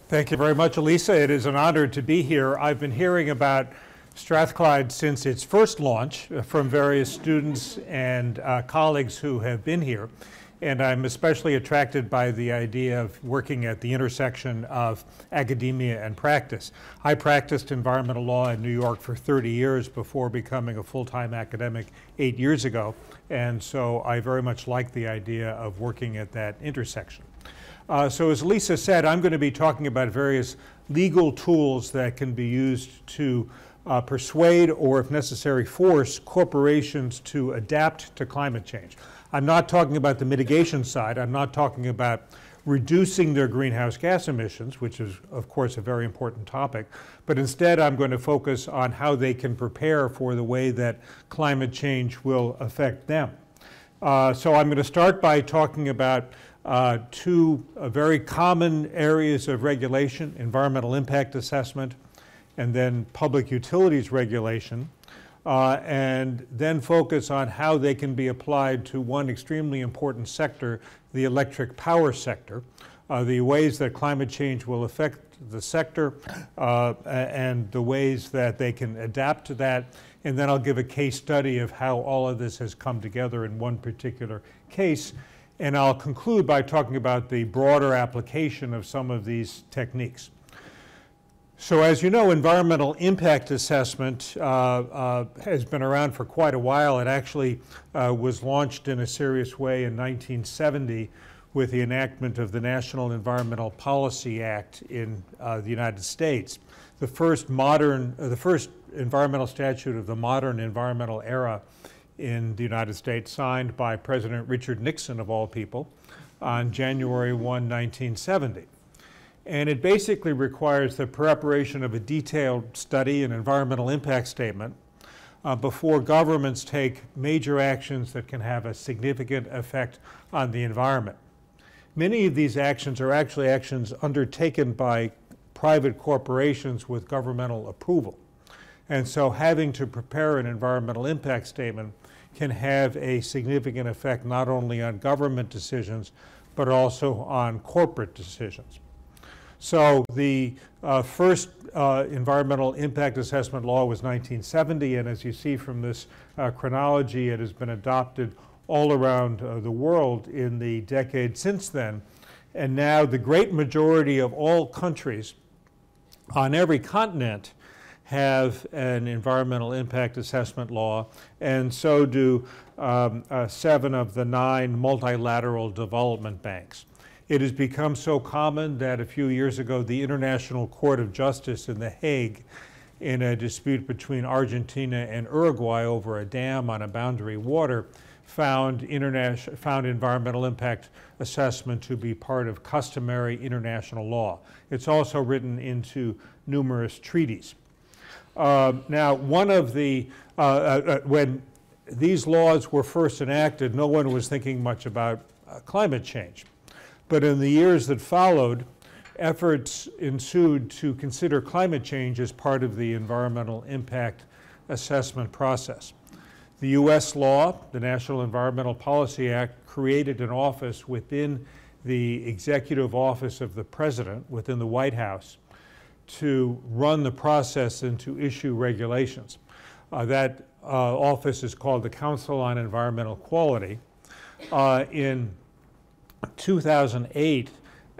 Thank you very much, Elisa. It is an honor to be here. I've been hearing about Strathclyde since its first launch from various students and colleagues who have been here. And I'm especially attracted by the idea of working at the intersection of academia and practice. I practiced environmental law in New York for 30 years before becoming a full-time academic 8 years ago. And so I very much like the idea of working at that intersection. So as Lisa said, I'm going to be talking about various legal tools that can be used to persuade or, if necessary, force corporations to adapt to climate change. I'm not talking about the mitigation side. I'm not talking about reducing their greenhouse gas emissions, which is, of course, a very important topic. But instead, I'm going to focus on how they can prepare for the way that climate change will affect them. So I'm going to start by talking about two very common areas of regulation: environmental impact assessment and then public utilities regulation, and then focus on how they can be applied to one extremely important sector, the electric power sector, the ways that climate change will affect the sector, and the ways that they can adapt to that. And then I'll give a case study of how all of this has come together in one particular case. And I'll conclude by talking about the broader application of some of these techniques. So as you know, environmental impact assessment has been around for quite a while. It actually was launched in a serious way in 1970 with the enactment of the National Environmental Policy Act in the United States. The first environmental statute of the modern environmental era in the United States, signed by President Richard Nixon, of all people, on January 1, 1970. And it basically requires the preparation of a detailed study and environmental impact statement before governments take major actions that can have a significant effect on the environment. Many of these actions are actually actions undertaken by private corporations with governmental approval. And so having to prepare an environmental impact statement can have a significant effect not only on government decisions, but also on corporate decisions. So the first environmental impact assessment law was 1970, and as you see from this chronology, it has been adopted all around the world in the decade since then. And now the great majority of all countries on every continent have an environmental impact assessment law, and so do 7 of the 9 multilateral development banks. It has become so common that a few years ago, the International Court of Justice in The Hague, in a dispute between Argentina and Uruguay over a dam on a boundary water, found environmental impact assessment to be part of customary international law. It's also written into numerous treaties. Now, one of the, when these laws were first enacted, no one was thinking much about climate change. But in the years that followed, efforts ensued to consider climate change as part of the environmental impact assessment process. The U.S. law, the National Environmental Policy Act, created an office within the executive office of the president, within the White House, to run the process and to issue regulations. That office is called the Council on Environmental Quality. In 2008,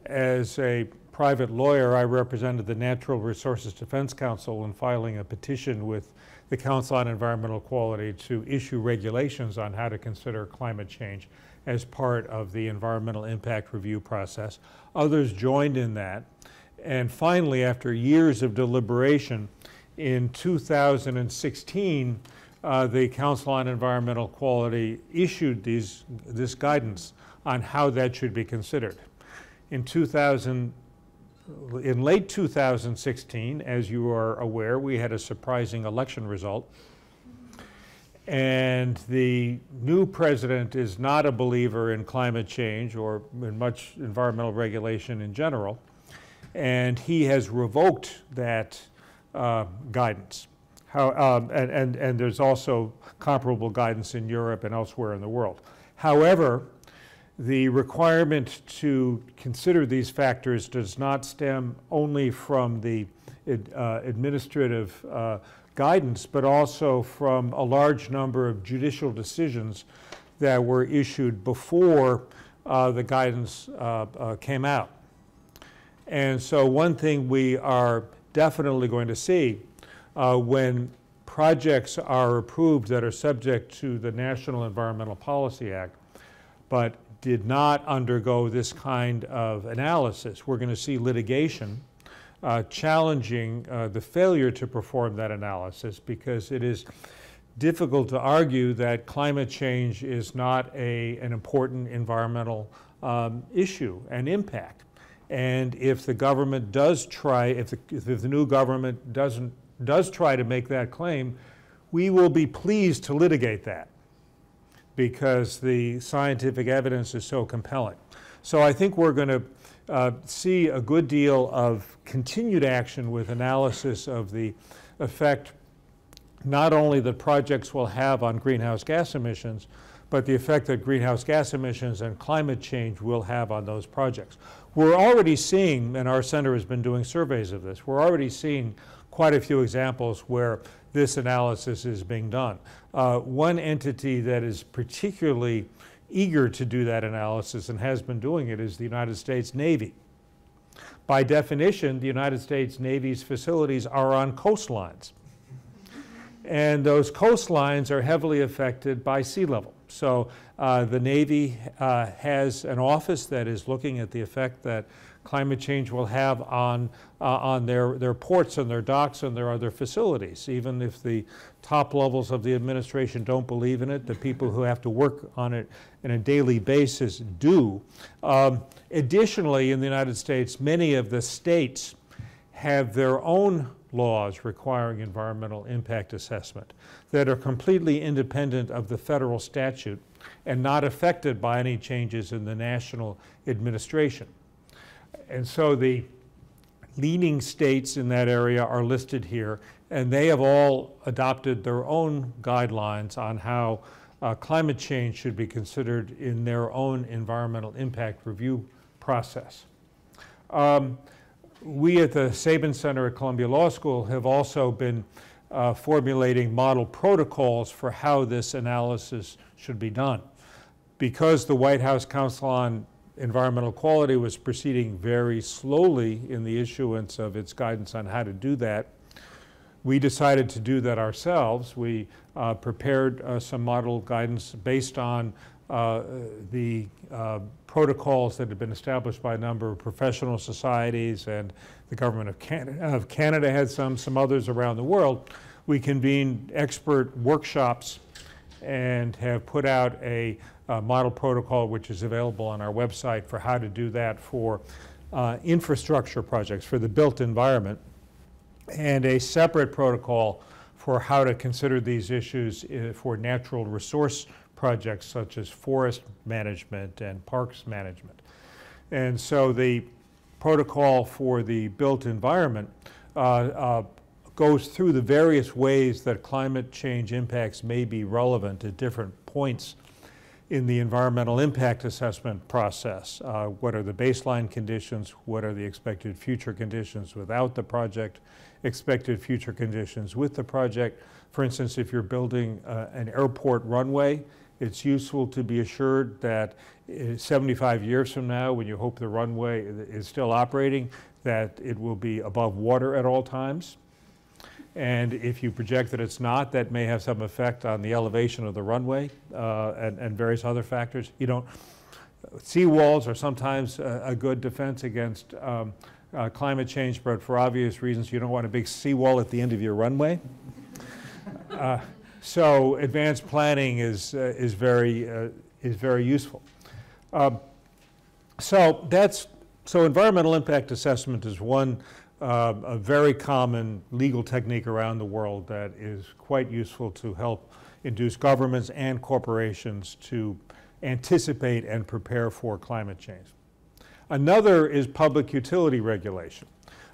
as a private lawyer, I represented the Natural Resources Defense Council in filing a petition with the Council on Environmental Quality to issue regulations on how to consider climate change as part of the environmental impact review process. Others joined in that. And finally, after years of deliberation, in 2016, the Council on Environmental Quality issued this guidance on how that should be considered. In late 2016, as you are aware, we had a surprising election result. And the new president is not a believer in climate change or in much environmental regulation in general. And he has revoked that guidance. And there's also comparable guidance in Europe and elsewhere in the world. However, The requirement to consider these factors does not stem only from the administrative guidance, but also from a large number of judicial decisions that were issued before the guidance came out. And so one thing we are definitely going to see when projects are approved that are subject to the National Environmental Policy Act, but did not undergo this kind of analysis, we're going to see litigation challenging the failure to perform that analysis, because it is difficult to argue that climate change is not an important environmental issue and impact. And if the government does try, if the new government does try to make that claim, we will be pleased to litigate that, because the scientific evidence is so compelling. So I think we're going to see a good deal of continued action with analysis of the effect not only that projects will have on greenhouse gas emissions, but the effect that greenhouse gas emissions and climate change will have on those projects. We're already seeing, and our center has been doing surveys of this, we're already seeing quite a few examples where this analysis is being done. One entity that is particularly eager to do that analysis and has been doing it is the United States Navy. By definition, the United States Navy's facilities are on coastlines. And those coastlines are heavily affected by sea level. So the Navy has an office that is looking at the effect that climate change will have on their ports and their docks and their other facilities. Even if the top levels of the administration don't believe in it, the people who have to work on it on a daily basis do. Additionally, in the United States, many of the states have their own laws requiring environmental impact assessment that are completely independent of the federal statute and not affected by any changes in the national administration. And so the leading states in that area are listed here, and they have all adopted their own guidelines on how climate change should be considered in their own environmental impact review process. We at the Sabin Center at Columbia Law School have also been formulating model protocols for how this analysis should be done. Because the White House Council on Environmental Quality was proceeding very slowly in the issuance of its guidance on how to do that, we decided to do that ourselves. We prepared some model guidance based on the protocols that have been established by a number of professional societies, and the government of Canada had some others around the world. We convened expert workshops and have put out a model protocol which is available on our website for how to do that for infrastructure projects, for the built environment, and a separate protocol for how to consider these issues for natural resource projects such as forest management and parks management. And so the protocol for the built environment goes through the various ways that climate change impacts may be relevant at different points in the environmental impact assessment process. What are the baseline conditions? What are the expected future conditions without the project? Expected future conditions with the project. For instance, if you're building an airport runway, it's useful to be assured that 75 years from now, when you hope the runway is still operating, that it will be above water at all times. And if you project that it's not, that may have some effect on the elevation of the runway and various other factors. Seawalls are sometimes a good defense against climate change, but for obvious reasons, you don't want a big seawall at the end of your runway. So advanced planning is very useful. So environmental impact assessment is one a very common legal technique around the world that is quite useful to help induce governments and corporations to anticipate and prepare for climate change. Another is public utility regulation.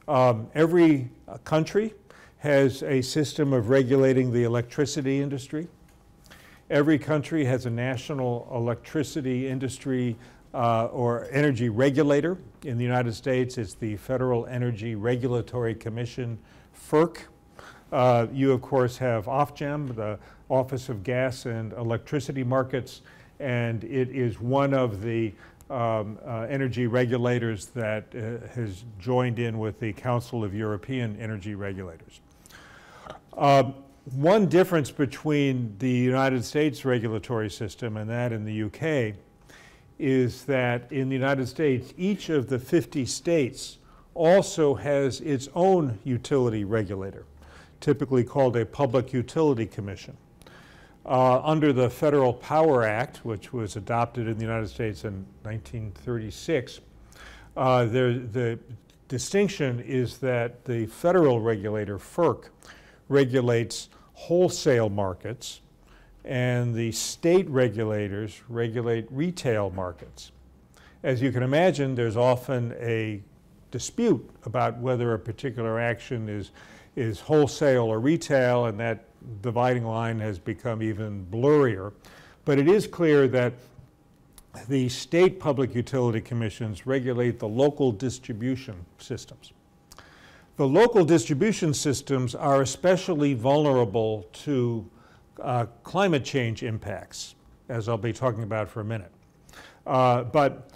Every country has a system of regulating the electricity industry, Every country has a national electricity industry or energy regulator. In the United States, it's the Federal Energy Regulatory Commission, FERC. You, of course, have Ofgem, the Office of Gas and Electricity Markets, and it is one of the energy regulators that has joined in with the Council of European Energy Regulators. One difference between the United States regulatory system and that in the UK is that in the United States, each of the 50 states also has its own utility regulator, typically called a Public Utility Commission. Under the Federal Power Act, which was adopted in the United States in 1936, the distinction is that the federal regulator, FERC, regulates wholesale markets, and the state regulators regulate retail markets. As you can imagine, there's often a dispute about whether a particular action is wholesale or retail, and that dividing line has become even blurrier. But it is clear that the state public utility commissions regulate the local distribution systems. The local distribution systems are especially vulnerable to climate change impacts, as I'll be talking about for a minute. But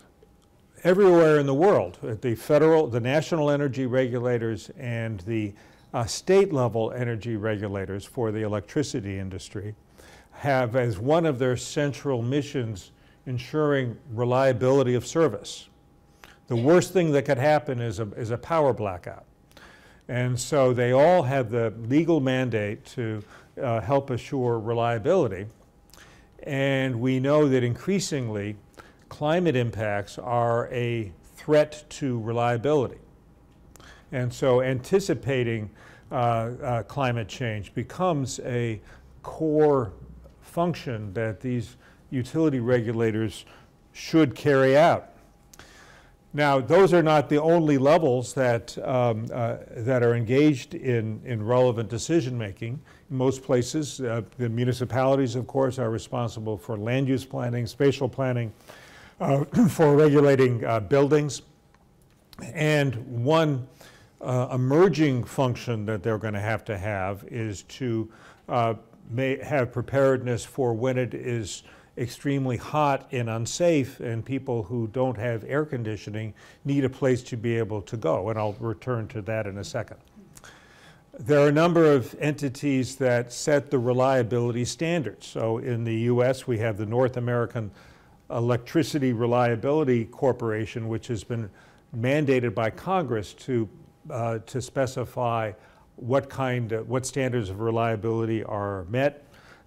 everywhere in the world, the federal, the national energy regulators and the state level energy regulators for the electricity industry have as one of their central missions ensuring reliability of service. The worst thing that could happen is a power blackout. And so they all have the legal mandate to help assure reliability. And we know that increasingly climate impacts are a threat to reliability. And so anticipating climate change becomes a core function that these utility regulators should carry out. Now, those are not the only levels that are engaged in relevant decision making. In most places, the municipalities, of course, are responsible for land use planning, spatial planning, for regulating buildings. And one emerging function that they're going to have is to have preparedness for when it is extremely hot and unsafe, and people who don't have air conditioning need a place to be able to go, and I'll return to that in a second. There are a number of entities that set the reliability standards. So in the US, we have the North American Electricity Reliability Corporation, which has been mandated by Congress to specify what standards of reliability are met.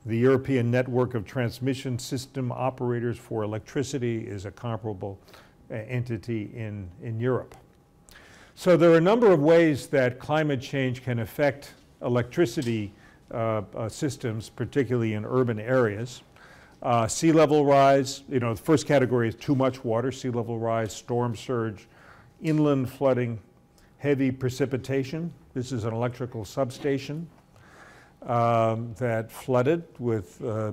The European Network of Transmission System Operators for Electricity is a comparable entity in Europe. So there are a number of ways that climate change can affect electricity systems, particularly in urban areas. Sea level rise, the first category is too much water, sea level rise, storm surge, inland flooding, heavy precipitation. This is an electrical substation that flooded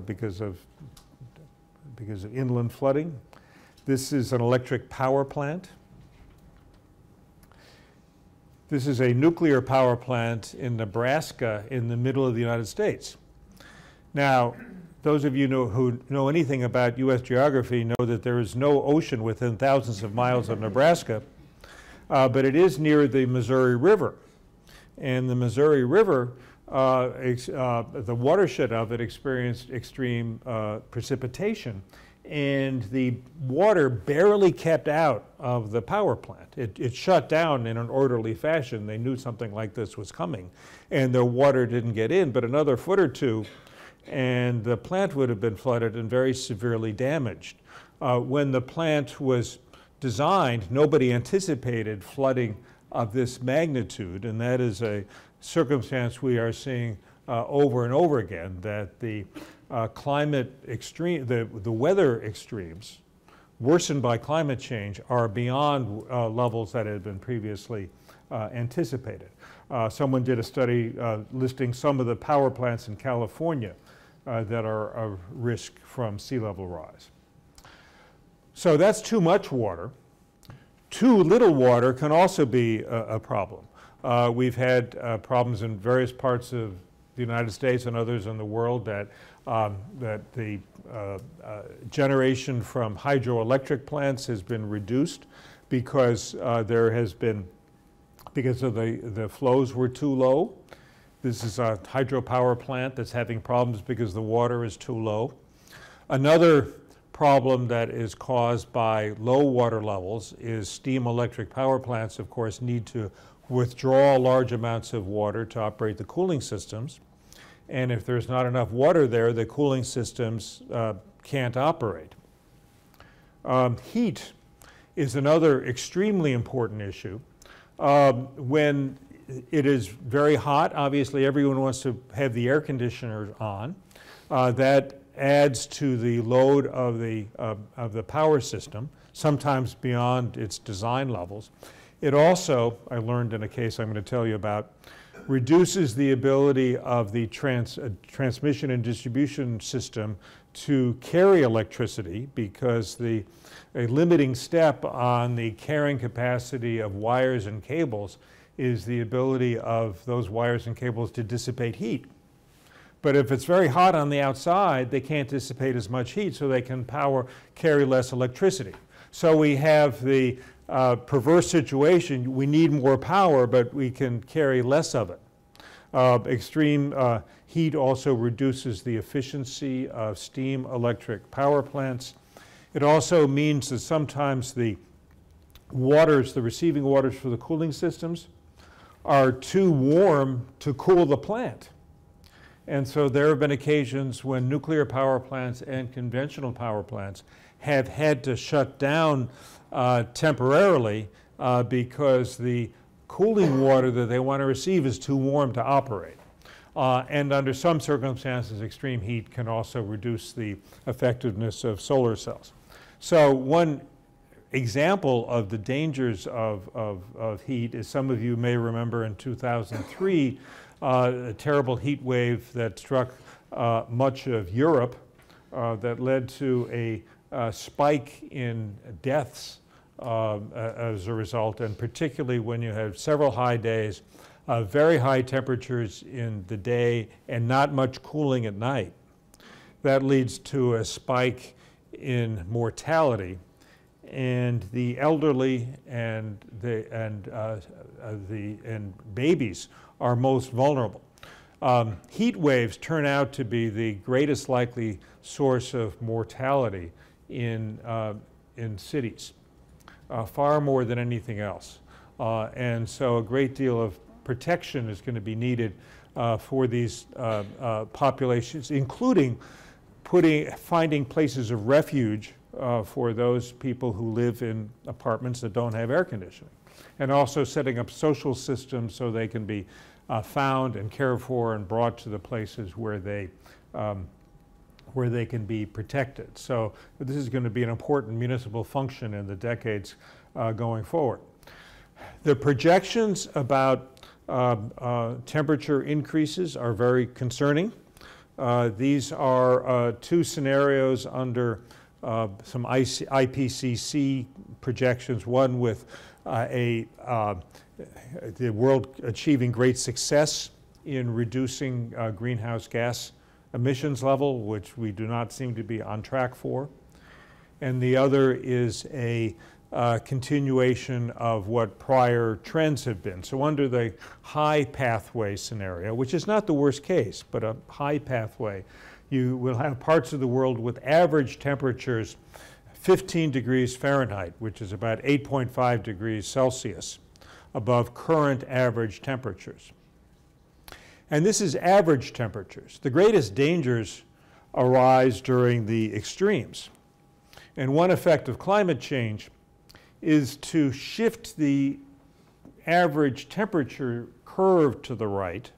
because of inland flooding. This is an electric power plant. This is a nuclear power plant in Nebraska in the middle of the United States. Now, those of you who know anything about U.S. geography know that there is no ocean within thousands of miles of Nebraska, but it is near the Missouri River. And the Missouri River, the watershed of it experienced extreme precipitation, and the water barely kept out of the power plant. It shut down in an orderly fashion. They knew something like this was coming, and the water didn't get in, but another foot or two, and the plant would have been flooded and very severely damaged. When the plant was designed, nobody anticipated flooding of this magnitude, and that is a circumstance we are seeing over and over again, that the climate extreme, the weather extremes worsened by climate change are beyond levels that had been previously anticipated. Someone did a study listing some of the power plants in California that are of risk from sea level rise. So that's too much water. Too little water can also be a problem. We've had problems in various parts of the United States and others in the world that the generation from hydroelectric plants has been reduced because because of the flows were too low. This is a hydropower plant that's having problems because the water is too low. Another problem that is caused by low water levels is steam electric power plants, of course, need to withdraw large amounts of water to operate the cooling systems. And if there's not enough water there, the cooling systems can't operate. Heat is another extremely important issue. When it is very hot, obviously everyone wants to have the air conditioner on. That adds to the load of the power system, sometimes beyond its design levels. It also, I learned in a case I'm going to tell you about, reduces the ability of the transmission and distribution system to carry electricity, because a limiting step on the carrying capacity of wires and cables is the ability of those wires and cables to dissipate heat. But if it's very hot on the outside, they can't dissipate as much heat, so they can carry less electricity. So we have the perverse situation. We need more power, but we can carry less of it. Extreme heat also reduces the efficiency of steam electric power plants. It also means that sometimes the receiving waters for the cooling systems are too warm to cool the plant. And so there have been occasions when nuclear power plants and conventional power plants have had to shut down temporarily because the cooling water that they want to receive is too warm to operate. And under some circumstances, extreme heat can also reduce the effectiveness of solar cells. So one example of the dangers of heat is, some of you may remember in 2003, a terrible heat wave that struck much of Europe that led to a spike in deaths as a result, and particularly when you have several high days, very high temperatures in the day and not much cooling at night. That leads to a spike in mortality, and the elderly and babies are most vulnerable. Heat waves turn out to be the greatest likely source of mortality in cities, far more than anything else. And so a great deal of protection is going to be needed for these populations, including finding places of refuge for those people who live in apartments that don't have air conditioning, and also setting up social systems so they can be found and cared for and brought to the places where they can be protected. So this is going to be an important municipal function in the decades going forward. The projections about temperature increases are very concerning. These are two scenarios under some IPCC projections, one with the world achieving great success in reducing greenhouse gas emissions level, which we do not seem to be on track for. And the other is a continuation of what prior trends have been. So under the high pathway scenario, which is not the worst case, but a high pathway, you will have parts of the world with average temperatures 15 degrees Fahrenheit, which is about 8.5 degrees Celsius above current average temperatures. And this is average temperatures. The greatest dangers arise during the extremes. And one effect of climate change is to shift the average temperature curve to the right,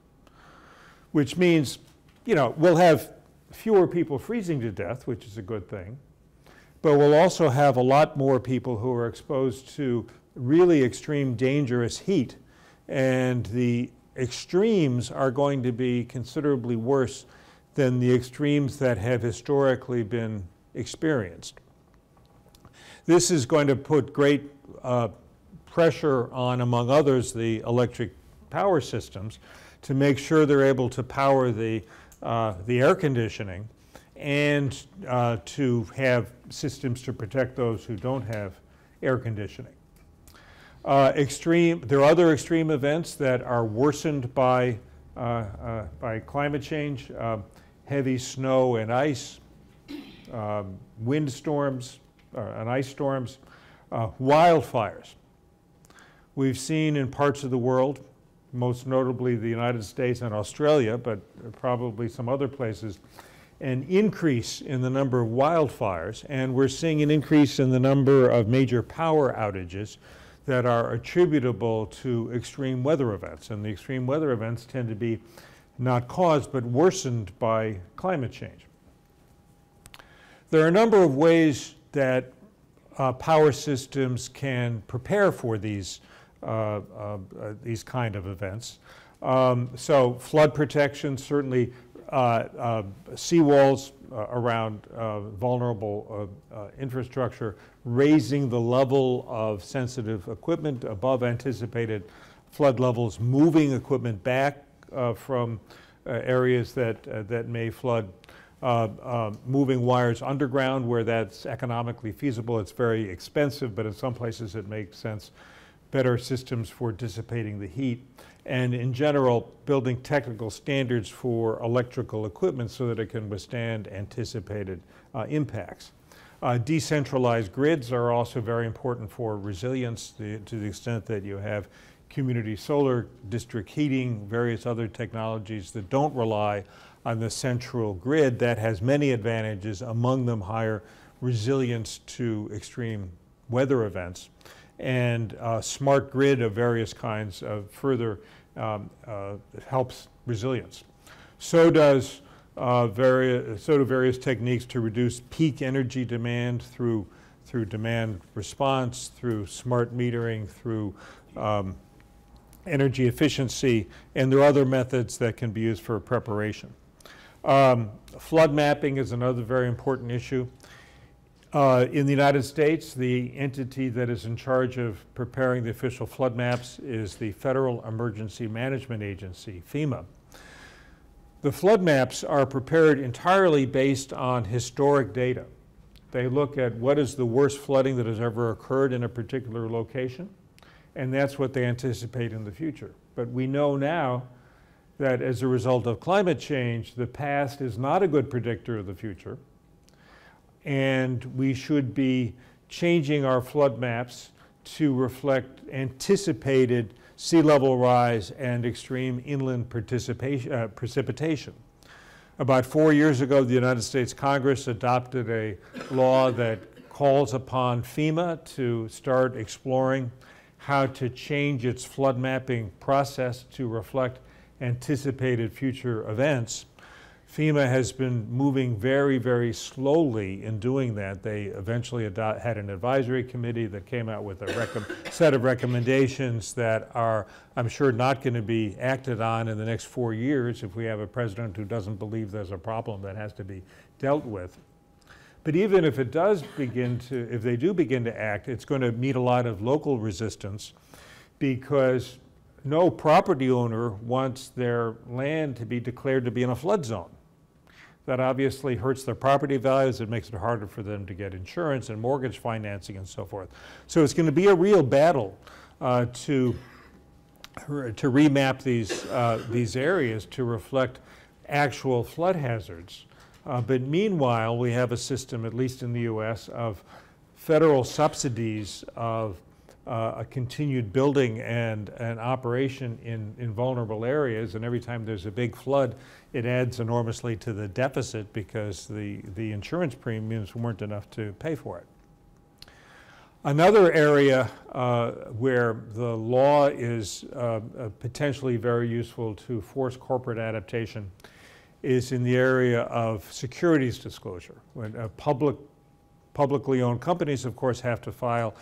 which means, we'll have fewer people freezing to death, which is a good thing, but we'll also have a lot more people who are exposed to really extreme dangerous heat, and the extremes are going to be considerably worse than the extremes that have historically been experienced. This is going to put great pressure on, among others, the electric power systems to make sure they're able to power the air conditioning and to have systems to protect those who don't have air conditioning. There are other extreme events that are worsened by climate change, heavy snow and ice, windstorms and ice storms, wildfires. We've seen in parts of the world, most notably the United States and Australia, but probably some other places, an increase in the number of wildfires, and we're seeing an increase in the number of major power outages that are attributable to extreme weather events. And the extreme weather events tend to be not caused but worsened by climate change. There are a number of ways that power systems can prepare for these kind of events. So flood protection, certainly seawalls around vulnerable infrastructure, raising the level of sensitive equipment above anticipated flood levels, moving equipment back from areas that may flood, moving wires underground where that's economically feasible. It's very expensive, but in some places it makes sense. Better systems for dissipating the heat, and in general, building technical standards for electrical equipment so that it can withstand anticipated impacts. Decentralized grids are also very important for resilience to the extent that you have community solar, district heating, various other technologies that don't rely on the central grid. That has many advantages, among them higher resilience to extreme weather events. And smart grid of various kinds further helps resilience. So do various techniques to reduce peak energy demand through demand response, through smart metering, through energy efficiency, and there are other methods that can be used for preparation. Flood mapping is another very important issue. In the United States, the entity that is in charge of preparing the official flood maps is the Federal Emergency Management Agency, FEMA. The flood maps are prepared entirely based on historic data. They look at what is the worst flooding that has ever occurred in a particular location, and that's what they anticipate in the future. But we know now that as a result of climate change, the past is not a good predictor of the future. And we should be changing our flood maps to reflect anticipated sea level rise and extreme inland precipitation. About 4 years ago, the United States Congress adopted a law that calls upon FEMA to start exploring how to change its flood mapping process to reflect anticipated future events. FEMA has been moving very, very slowly in doing that. They eventually had an advisory committee that came out with a set of recommendations that are, I'm sure, not going to be acted on in the next 4 years if we have a president who doesn't believe there's a problem that has to be dealt with. But even if it does if they do begin to act, it's going to meet a lot of local resistance because no property owner wants their land to be declared to be in a flood zone. That obviously hurts their property values. It makes it harder for them to get insurance and mortgage financing and so forth. So it's going to be a real battle to remap these areas to reflect actual flood hazards. But meanwhile, we have a system, at least in the US, of federal subsidies of a continued building and operation in vulnerable areas, and every time there's a big flood, it adds enormously to the deficit because the insurance premiums weren't enough to pay for it. Another area where the law is potentially very useful to force corporate adaptation is in the area of securities disclosure. When publicly owned companies, of course, have to file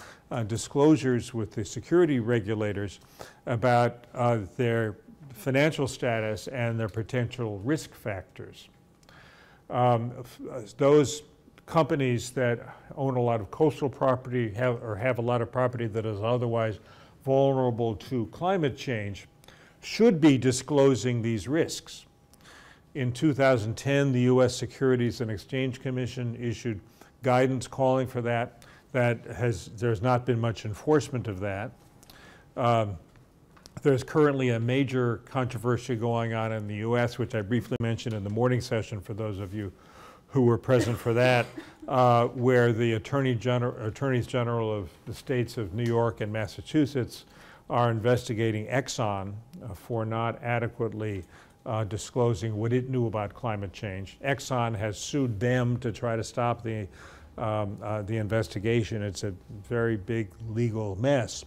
disclosures with the security regulators about their financial status and their potential risk factors. those companies that own a lot of coastal property or have a lot of property that is otherwise vulnerable to climate change should be disclosing these risks. In 2010, the U.S. Securities and Exchange Commission issued guidance calling for that. There's not been much enforcement of that. There's currently a major controversy going on in the U.S., which I briefly mentioned in the morning session for those of you who were present for that, where the attorneys general of the states of New York and Massachusetts are investigating Exxon for not adequately disclosing what it knew about climate change. Exxon has sued them to try to stop the investigation. It's a very big legal mess.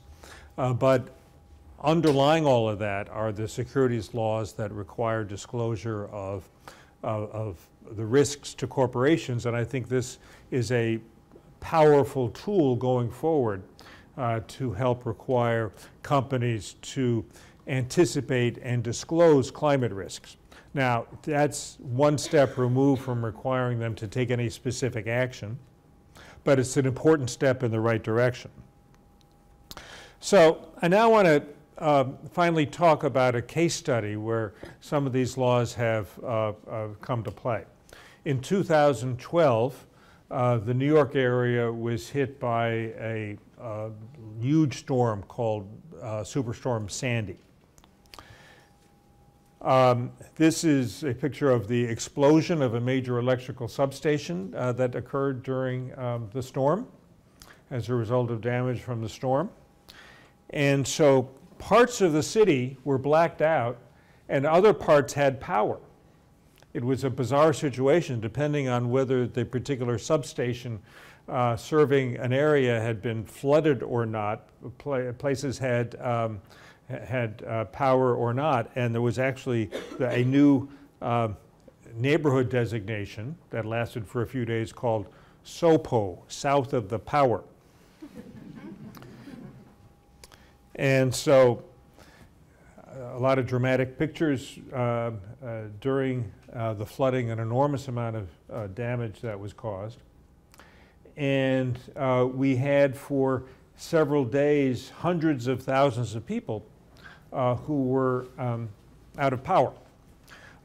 But underlying all of that are the securities laws that require disclosure of the risks to corporations, and I think this is a powerful tool going forward to help require companies to anticipate and disclose climate risks. Now, that's one step removed from requiring them to take any specific action, but it's an important step in the right direction. So I now want to finally talk about a case study where some of these laws have come to play. In 2012, the New York area was hit by a huge storm called Superstorm Sandy. This is a picture of the explosion of a major electrical substation that occurred during the storm as a result of damage from the storm. And so parts of the city were blacked out and other parts had power. It was a bizarre situation depending on whether the particular substation serving an area had been flooded or not. Places had power or not, and there was actually a new neighborhood designation that lasted for a few days called SOPO, South of the Power. And so a lot of dramatic pictures during the flooding, an enormous amount of damage that was caused. And we had for several days hundreds of thousands of people who were out of power.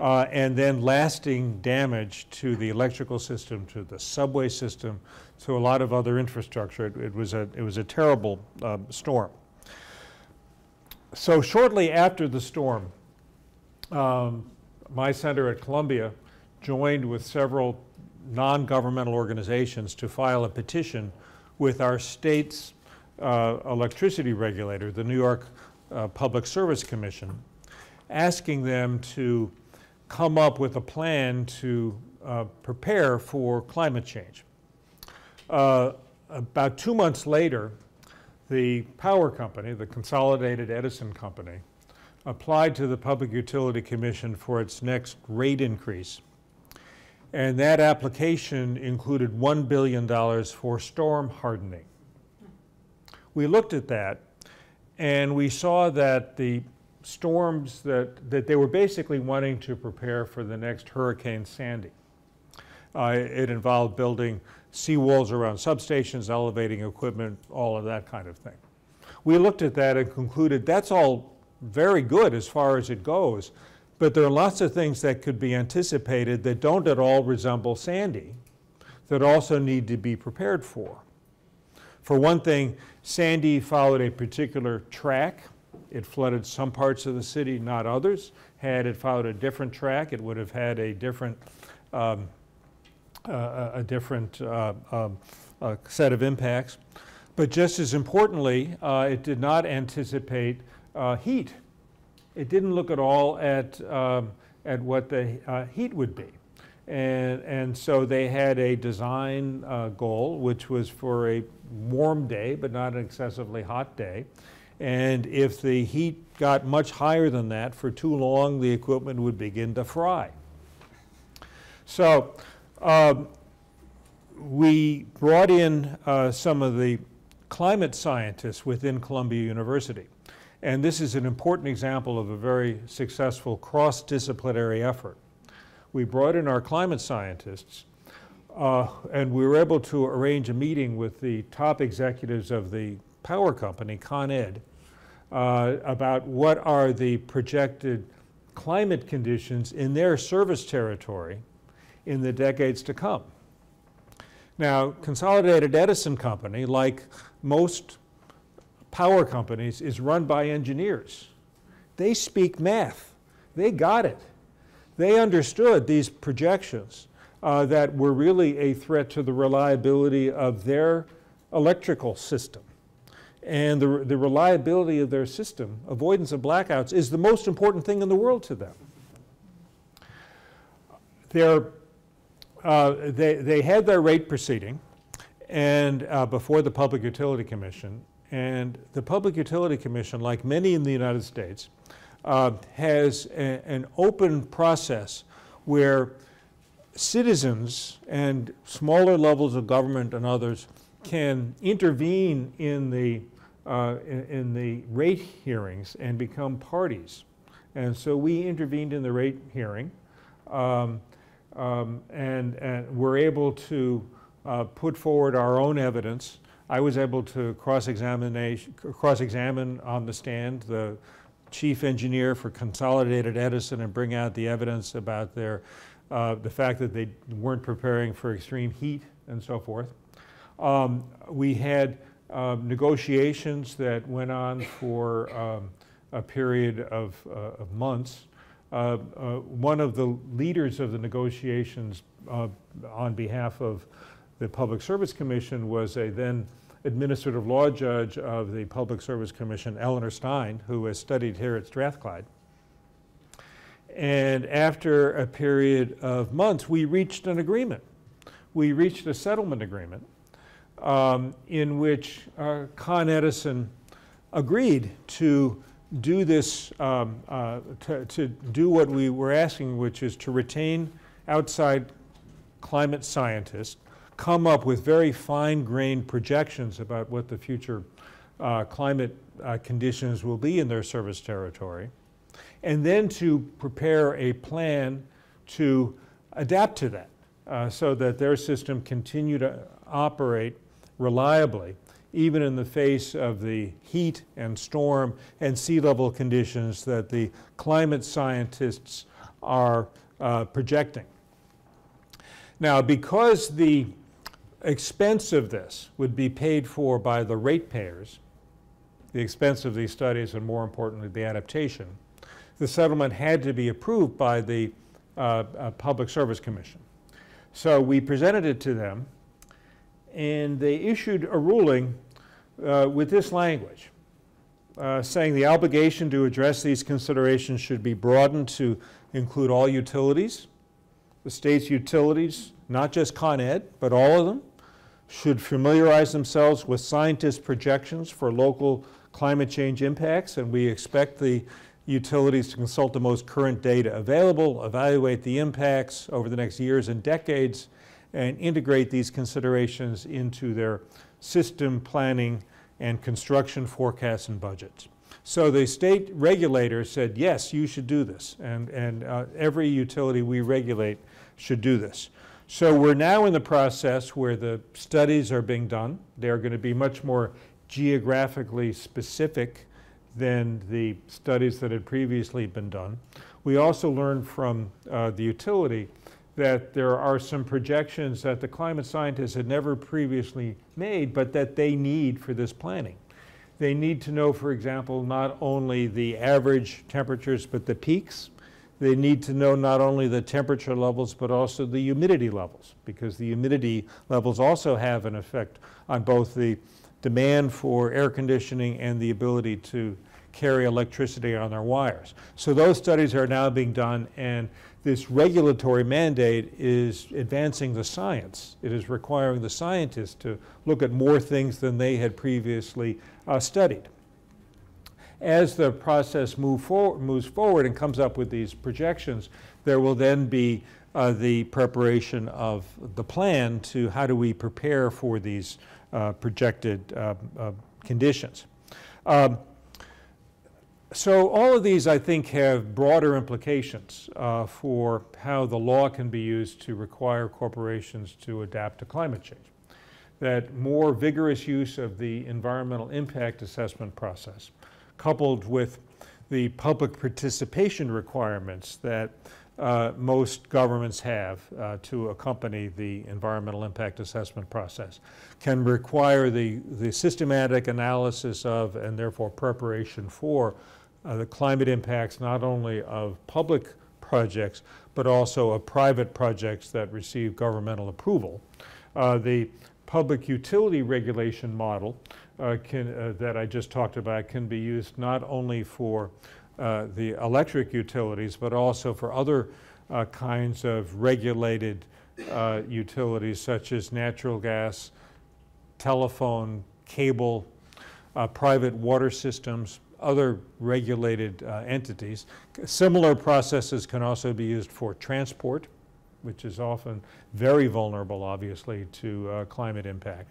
And then lasting damage to the electrical system, to the subway system, to a lot of other infrastructure. It was a terrible storm. So shortly after the storm, my center at Columbia joined with several non-governmental organizations to file a petition with our state's electricity regulator, the New York Public Service Commission, asking them to come up with a plan to prepare for climate change. About 2 months later, the power company, the Consolidated Edison Company, applied to the Public Utility Commission for its next rate increase. And that application included $1 billion for storm hardening. We looked at that and we saw that the storms that they were basically wanting to prepare for the next Hurricane Sandy. It involved building seawalls around substations, elevating equipment, all of that kind of thing. We looked at that and concluded that's all very good as far as it goes, but there are lots of things that could be anticipated that don't at all resemble Sandy that also need to be prepared for. For one thing, Sandy followed a particular track. It flooded some parts of the city, not others. Had it followed a different track, it would have had a different set of impacts. But just as importantly, it did not anticipate heat. It didn't look at all at what the heat would be. And so they had a design goal, which was for a warm day, but not an excessively hot day. And if the heat got much higher than that for too long, the equipment would begin to fry. So we brought in some of the climate scientists within Columbia University. And this is an important example of a very successful cross-disciplinary effort. we brought in our climate scientists, and we were able to arrange a meeting with the top executives of the power company, Con Ed, about what are the projected climate conditions in their service territory in the decades to come. Now, Consolidated Edison Company, like most power companies, is run by engineers. They speak math. They got it. They understood these projections that were really a threat to the reliability of their electrical system. And the reliability of their system, avoidance of blackouts, is the most important thing in the world to them. They had their rate proceeding and before the Public Utility Commission, and the Public Utility Commission, like many in the United States, has an open process where citizens and smaller levels of government and others can intervene in the rate hearings and become parties. And so we intervened in the rate hearing and were able to put forward our own evidence. I was able to cross-examine on the stand the chief engineer for Consolidated Edison and bring out the evidence about the fact that they weren't preparing for extreme heat and so forth. We had negotiations that went on for a period of months. One of the leaders of the negotiations on behalf of the Public Service Commission was a then administrative law judge of the Public Service Commission, Eleanor Stein, who has studied here at Strathclyde. And after a period of months, we reached an agreement. We reached a settlement agreement in which Con Edison agreed to do this, to do what we were asking, which is to retain outside climate scientists, come up with very fine-grained projections about what the future climate conditions will be in their service territory, and then to prepare a plan to adapt to that so that their system continue to operate reliably, even in the face of the heat and storm and sea level conditions that the climate scientists are projecting. Now, because the expense of this would be paid for by the ratepayers, the expense of these studies, and more importantly, the adaptation, the settlement had to be approved by the Public Service Commission. So we presented it to them, and they issued a ruling with this language, saying the obligation to address these considerations should be broadened to include all utilities. The state's utilities, not just Con Ed, but all of them, should familiarize themselves with scientists' projections for local climate change impacts, and we expect the utilities to consult the most current data available, evaluate the impacts over the next years and decades, and integrate these considerations into their system planning and construction forecasts and budgets. So the state regulator said, yes, you should do this, and every utility we regulate should do this. So we're now in the process where the studies are being done. They're going to be much more geographically specific than the studies that had previously been done. We also learned from the utility that there are some projections that the climate scientists had never previously made, but that they need for this planning. They need to know, for example, not only the average temperatures, but the peaks. They need to know not only the temperature levels, but also the humidity levels, because the humidity levels also have an effect on both the demand for air conditioning and the ability to carry electricity on their wires. So those studies are now being done, and this regulatory mandate is advancing the science. It is requiring the scientists to look at more things than they had previously studied. As the process moves forward and comes up with these projections, there will then be the preparation of the plan to how do we prepare for these projected conditions. So all of these, I think, have broader implications for how the law can be used to require corporations to adapt to climate change. That more vigorous use of the environmental impact assessment process, coupled with the public participation requirements that most governments have to accompany the environmental impact assessment process, can require the systematic analysis of, and therefore preparation for, the climate impacts not only of public projects, but also of private projects that receive governmental approval. The public utility regulation model that I just talked about can be used not only for the electric utilities, but also for other kinds of regulated utilities such as natural gas, telephone, cable, private water systems, other regulated entities. Similar processes can also be used for transport, which is often very vulnerable, obviously, to climate impact.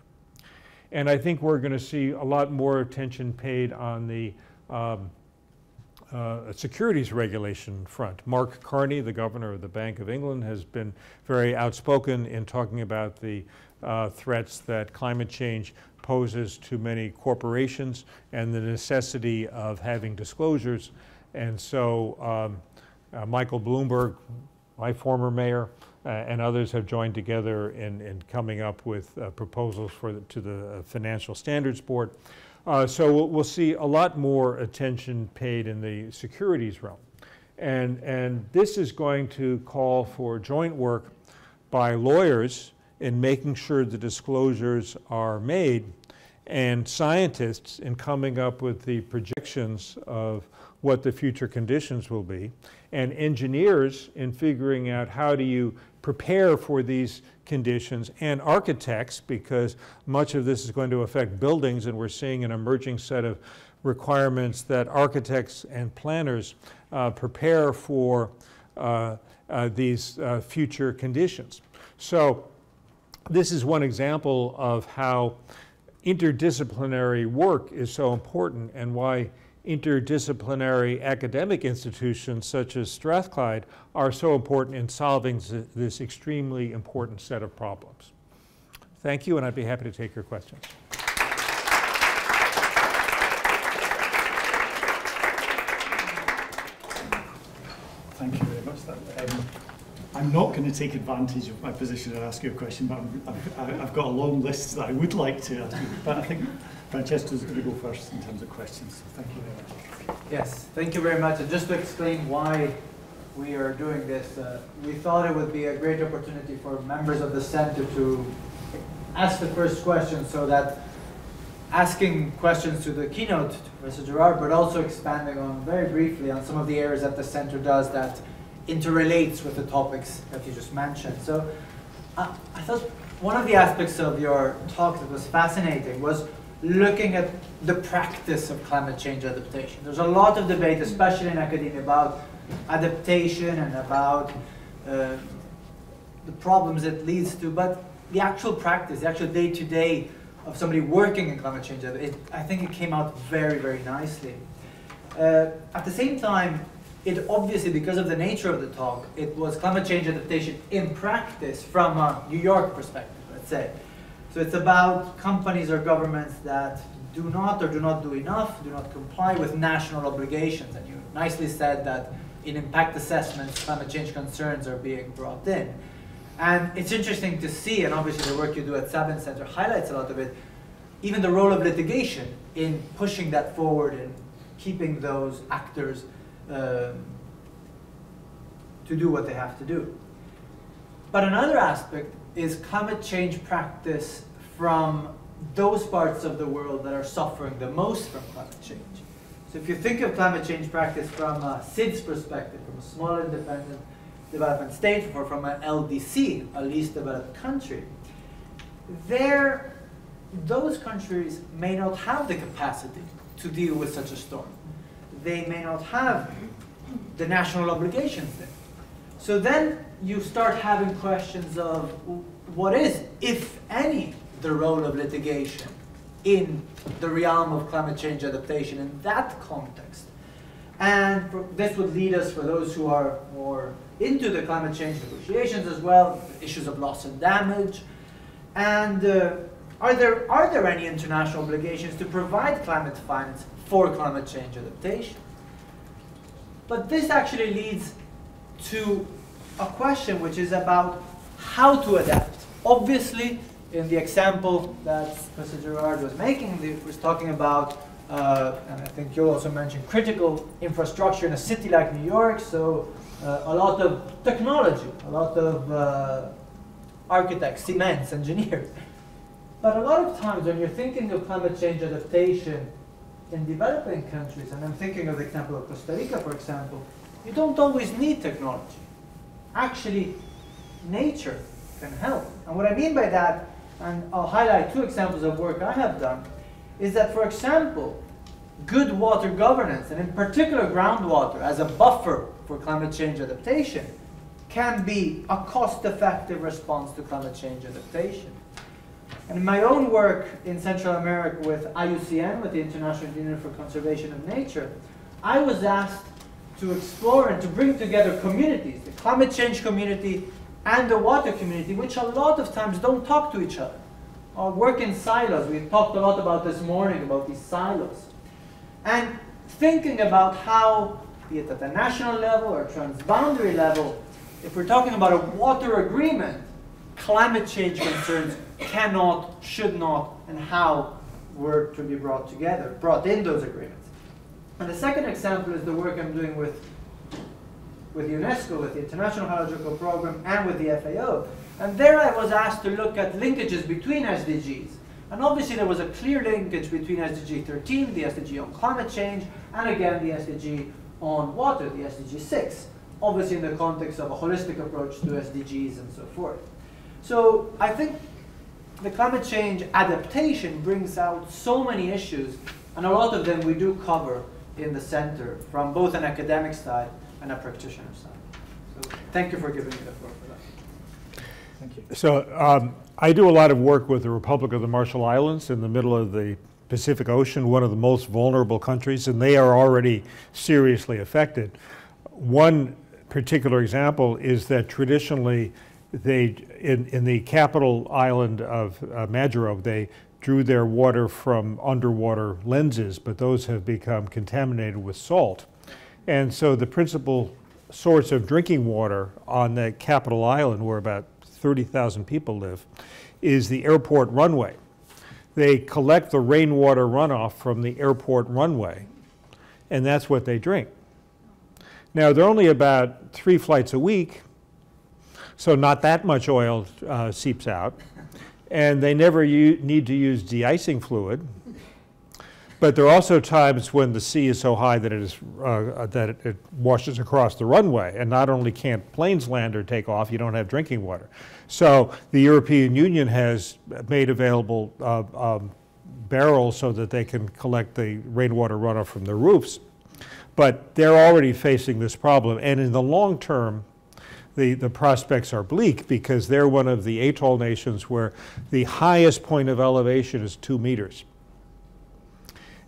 And I think we're going to see a lot more attention paid on the securities regulation front. Mark Carney, the governor of the Bank of England, has been very outspoken in talking about the threats that climate change poses to many corporations and the necessity of having disclosures. And so Michael Bloomberg, my former mayor, and others have joined together in coming up with proposals to the Financial Standards Board. So we'll see a lot more attention paid in the securities realm. And this is going to call for joint work by lawyers in making sure the disclosures are made, and scientists in coming up with the projections of what the future conditions will be, and engineers in figuring out how do you prepare for these conditions, and architects, because much of this is going to affect buildings, and we're seeing an emerging set of requirements that architects and planners prepare for these future conditions. So this is one example of how interdisciplinary work is so important, and why interdisciplinary academic institutions such as Strathclyde are so important in solving this extremely important set of problems. Thank you, and I'd be happy to take your questions. Thank you very much. I'm not going to take advantage of my position and ask you a question, but I've got a long list that I would like to ask you. But I think Francesco's going to go first in terms of questions. So thank you very much. Yes, thank you very much. And just to explain why we are doing this, we thought it would be a great opportunity for members of the center to ask the first question, so that asking questions to the keynote, to Professor Gerrard, but also expanding on very briefly on some of the areas that the center does that interrelates with the topics that you just mentioned. So I thought one of the aspects of your talk that was fascinating was looking at the practice of climate change adaptation. There's a lot of debate, especially in academia, about adaptation and about the problems it leads to, but the actual practice, the actual day-to-day of somebody working in climate change, I think it came out very, very nicely. At the same time, it obviously, because of the nature of the talk, it was climate change adaptation in practice from a New York perspective, let's say. So it's about companies or governments that do not do enough, do not comply with national obligations. And you nicely said that in impact assessments, climate change concerns are being brought in. And it's interesting to see, and obviously the work you do at Sabin Center highlights a lot of it, even the role of litigation in pushing that forward and keeping those actors to do what they have to do. But another aspect is climate change practice from those parts of the world that are suffering the most from climate change. So if you think of climate change practice from a SIDS perspective, from a small independent development state, or from an LDC, a least developed country, those countries may not have the capacity to deal with such a storm. They may not have the national obligations there. So then you start having questions of what is, if any, the role of litigation in the realm of climate change adaptation in that context. And this would lead us, for those who are more into the climate change negotiations as well, issues of loss and damage. And are there any international obligations to provide climate finance for climate change adaptation? But this actually leads to a question which is about how to adapt. Obviously, in the example that Professor Gerrard was making, he was talking about, and I think you also mentioned, critical infrastructure in a city like New York, so a lot of technology, a lot of architects, cements, engineers. But a lot of times when you're thinking of climate change adaptation in developing countries, and I'm thinking of the example of Costa Rica, for example, you don't always need technology. Actually, nature can help. And what I mean by that, and I'll highlight two examples of work I have done, is that, for example, good water governance, and in particular groundwater as a buffer for climate change adaptation, can be a cost-effective response to climate change adaptation. And in my own work in Central America with IUCN, with the International Union for Conservation of Nature, I was asked to explore and to bring together communities, the climate change community and the water community, which a lot of times don't talk to each other, or work in silos. We talked a lot about this morning, about these silos. And thinking about how, be it at the national level or transboundary level, if we're talking about a water agreement, climate change concerns cannot, should not, and how were to be brought in those agreements. And the second example is the work I'm doing with UNESCO, with the International Hydrological Program, and with the FAO. And there I was asked to look at linkages between SDGs. And obviously there was a clear linkage between SDG 13, the SDG on climate change, and again the SDG on water, the SDG 6, obviously in the context of a holistic approach to SDGs and so forth. So I think the climate change adaptation brings out so many issues, and a lot of them we do cover in the center from both an academic side and a practitioner side. So thank you for giving me the floor for that. Thank you. So I do a lot of work with the Republic of the Marshall Islands in the middle of the Pacific Ocean, one of the most vulnerable countries, and they are already seriously affected. One particular example is that traditionally in the capital island of Majuro, they drew their water from underwater lenses, but those have become contaminated with salt. And so the principal source of drinking water on the capital island, where about 30,000 people live, is the airport runway. They collect the rainwater runoff from the airport runway, and that's what they drink. Now, they're only about 3 flights a week, so not that much oil seeps out, and they never need to use de-icing fluid. But there are also times when the sea is so high that it washes across the runway, and not only can't planes land or take off, you don't have drinking water. So the European Union has made available barrels so that they can collect the rainwater runoff from the roofs. But they're already facing this problem, and in the long term, the prospects are bleak, because they're one of the atoll nations where the highest point of elevation is 2 meters.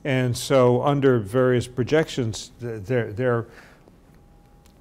And so under various projections, their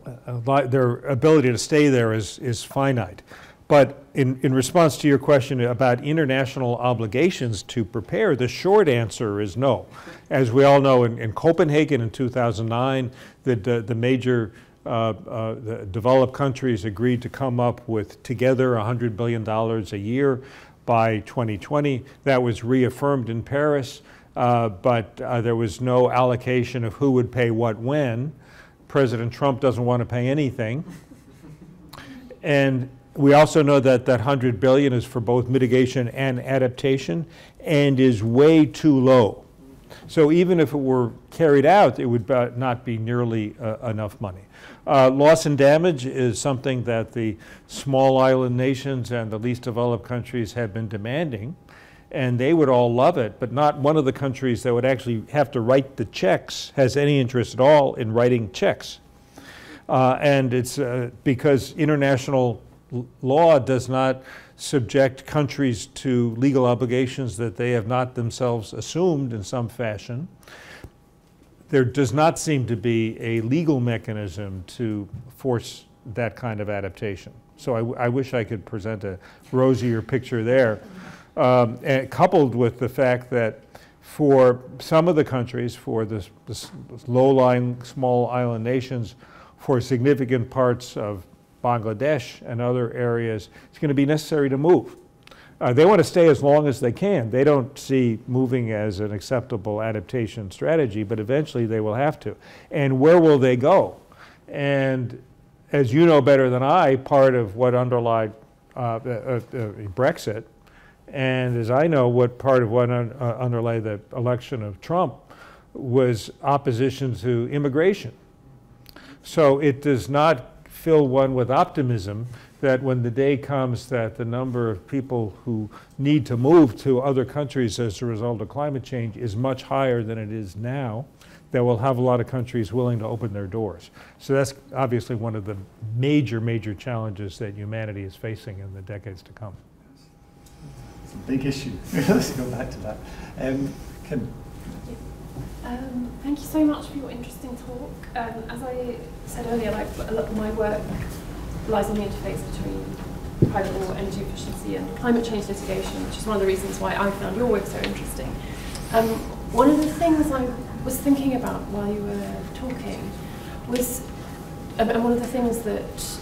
ability to stay there is finite. But in response to your question about international obligations to prepare, the short answer is no. As we all know, in Copenhagen in 2009, the major the developed countries agreed to come up with together $100 billion a year by 2020. That was reaffirmed in Paris, but there was no allocation of who would pay what when. President Trump doesn't want to pay anything. And we also know that that $100 billion is for both mitigation and adaptation, and is way too low. So even if it were carried out, it would not be nearly enough money. Loss and damage is something that the small island nations and the least developed countries have been demanding, and they would all love it, but not one of the countries that would actually have to write the checks has any interest at all in writing checks. And it's because international law does not subject countries to legal obligations that they have not themselves assumed in some fashion. there does not seem to be a legal mechanism to force that kind of adaptation. So I wish I could present a rosier picture there, and coupled with the fact that for some of the countries, for the low-lying small island nations, for significant parts of Bangladesh and other areas, it's going to be necessary to move. They want to stay as long as they can. They don't see moving as an acceptable adaptation strategy, but eventually they will have to. And where will they go? And as you know better than I, part of what underlied Brexit, and as I know, what part of what underlay the election of Trump was opposition to immigration. So it does not fill one with optimism that when the day comes that the number of people who need to move to other countries as a result of climate change is much higher than it is now, that we'll have a lot of countries willing to open their doors. So that's obviously one of the major, major challenges that humanity is facing in the decades to come. It's a big issue. Let's go back to that. Kim. Thank you so much for your interesting talk. As I said earlier, like, a lot of my work lies on the interface between private law, energy efficiency and climate change litigation, which is one of the reasons why I found your work so interesting. One of the things I was thinking about while you were talking was, and one of the things that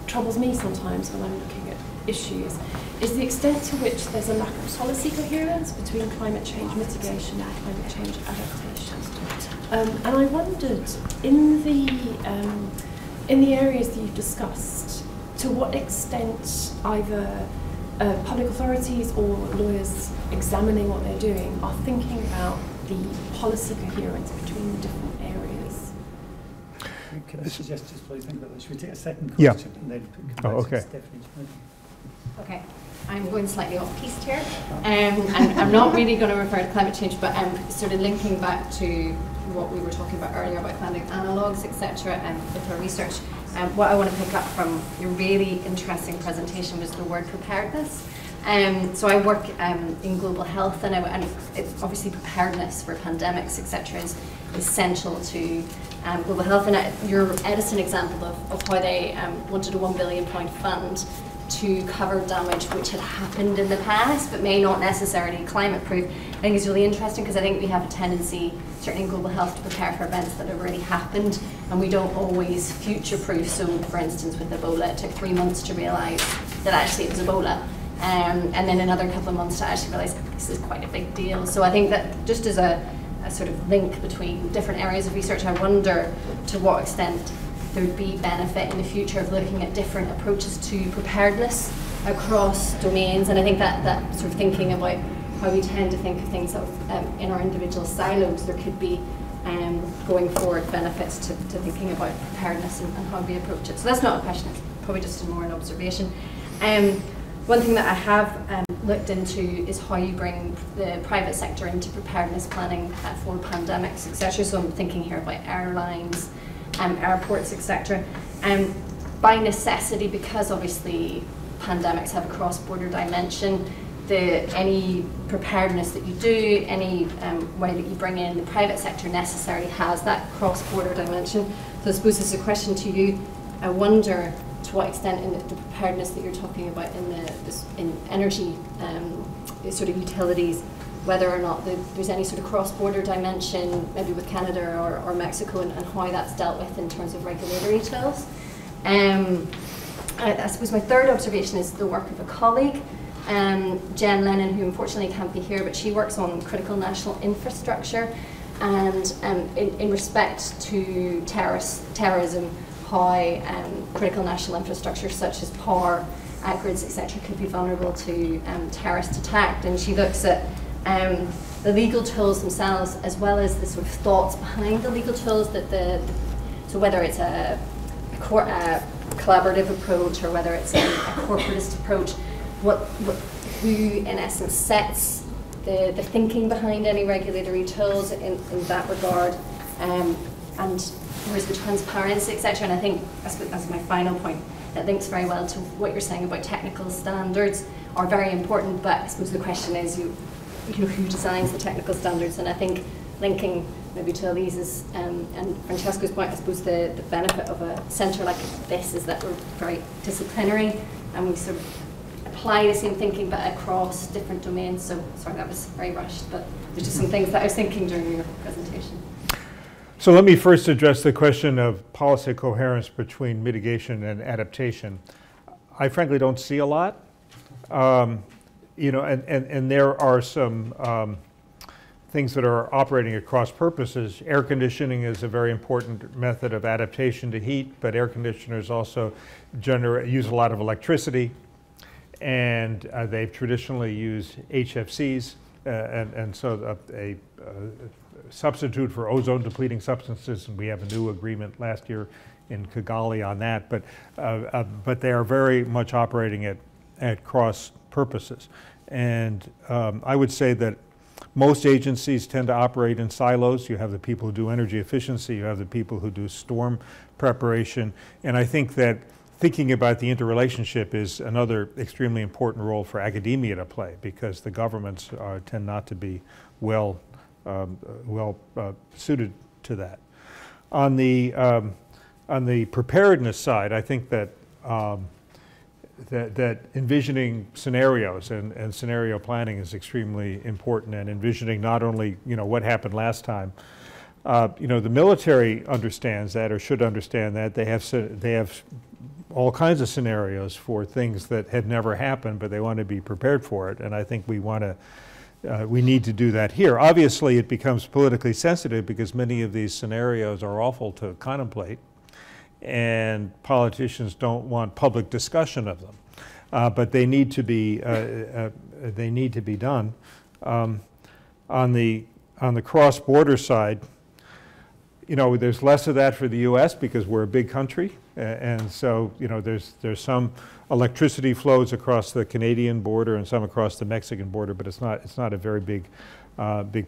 troubles me sometimes when I'm looking at issues, is the extent to which there's a lack of policy coherence between climate change mitigation and climate change adaptation. And I wondered, in the areas that you've discussed, to what extent either public authorities or lawyers examining what they're doing are thinking about the policy coherence between the different areas. Can I suggest just please think about this? Should we take a second Yeah. question and then come back okay. to Stephanie? Okay, I'm going slightly off piste here, and I'm not really going to refer to climate change, but I'm sort of linking back to what we were talking about earlier about finding analogues, etc., with our research. What I want to pick up from your really interesting presentation was the word preparedness. So I work in global health, and it's obviously preparedness for pandemics, etc., is essential to global health. And your Edison example of how they wanted a £1 billion fund to cover damage which had happened in the past but may not necessarily climate proof, I think is really interesting, because I think we have a tendency, certainly in global health, to prepare for events that have already happened, and we don't always future proof. So for instance with Ebola, it took 3 months to realise that actually it was Ebola, and then another couple of months to actually realise this is quite a big deal. So I think that just as a sort of link between different areas of research, I wonder to what extent there would be benefit in the future of looking at different approaches to preparedness across domains. And I think that sort of thinking about how we tend to think of things sort of, in our individual silos, there could be going forward benefits to thinking about preparedness and how we approach it. So that's not a question, it's probably just more an observation. One thing that I have looked into is how you bring the private sector into preparedness planning for pandemics, etc. So I'm thinking here about airlines, airports, etc. By necessity, because obviously pandemics have a cross-border dimension, any preparedness that you do, any way that you bring in the private sector necessarily has that cross-border dimension. So I suppose this is a question to you. I wonder to what extent in the preparedness that you're talking about in energy sort of utilities, whether or not there's any sort of cross-border dimension, maybe with Canada or Mexico, and how that's dealt with in terms of regulatory tools. I suppose my third observation is the work of a colleague, Jen Lennon, who unfortunately can't be here, but she works on critical national infrastructure, and in respect to terrorism, how critical national infrastructure such as power, grids, etc., could be vulnerable to terrorist attack. And she looks at the legal tools themselves, as well as the sort of thoughts behind the legal tools, so whether it's a collaborative approach or whether it's a corporatist approach, who in essence sets the thinking behind any regulatory tools in that regard, and where's the transparency, etc. And I think that's my final point. That links very well to what you're saying about technical standards are very important, but I suppose the question is, who designs the technical standards? And I think linking maybe to Elise's and Francesco's point, I suppose the benefit of a centre like this is that we're very disciplinary and we sort of apply the same thinking but across different domains. So sorry, that was very rushed, but there's just some things that I was thinking during your presentation. So let me first address the question of policy coherence between mitigation and adaptation. I frankly don't see a lot. You know, and there are some things that are operating at cross purposes. Air conditioning is a very important method of adaptation to heat, but air conditioners also use a lot of electricity, and they've traditionally used HFCs, and so a substitute for ozone depleting substances, and we have a new agreement last year in Kigali on that, but they are very much operating at cross purposes. And I would say that most agencies tend to operate in silos. You have the people who do energy efficiency, you have the people who do storm preparation, and I think that thinking about the interrelationship is another extremely important role for academia to play, because the governments tend not to be well suited to that. On the preparedness side, I think that that envisioning scenarios and scenario planning is extremely important, and envisioning not only, you know, what happened last time. You know, the military understands that, or should understand that. They have all kinds of scenarios for things that had never happened, but they want to be prepared for it, and I think we need to do that here. Obviously, it becomes politically sensitive because many of these scenarios are awful to contemplate, and politicians don't want public discussion of them, but they need to be done. On the cross-border side, you know, there's less of that for the U.S. because we're a big country, and so, you know, there's some electricity flows across the Canadian border and some across the Mexican border, but it's not a very big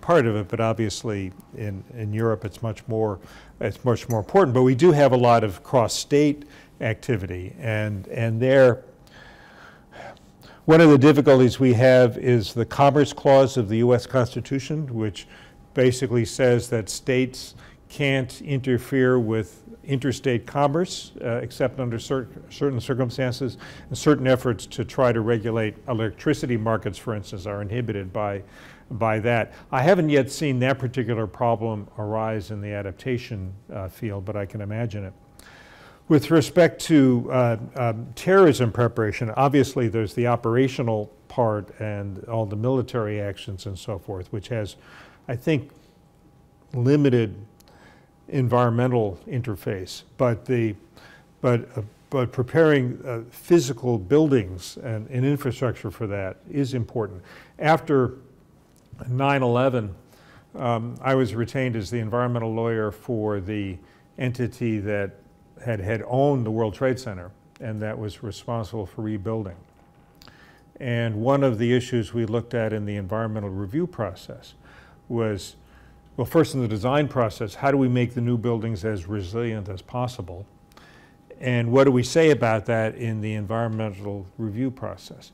part of it. But obviously in Europe it's much more important. But we do have a lot of cross-state activity, and there, one of the difficulties we have is the Commerce Clause of the U.S. Constitution, which basically says that states can't interfere with interstate commerce except under certain circumstances, and certain efforts to try to regulate electricity markets, for instance, are inhibited by that. I haven't yet seen that particular problem arise in the adaptation field, but I can imagine it. With respect to terrorism preparation, obviously there's the operational part and all the military actions and so forth, which has, I think, limited environmental interface, but preparing physical buildings and infrastructure for that is important. After 9/11, I was retained as the environmental lawyer for the entity that had owned the World Trade Center and that was responsible for rebuilding. And one of the issues we looked at in the environmental review process was, well, first in the design process, how do we make the new buildings as resilient as possible? And what do we say about that in the environmental review process?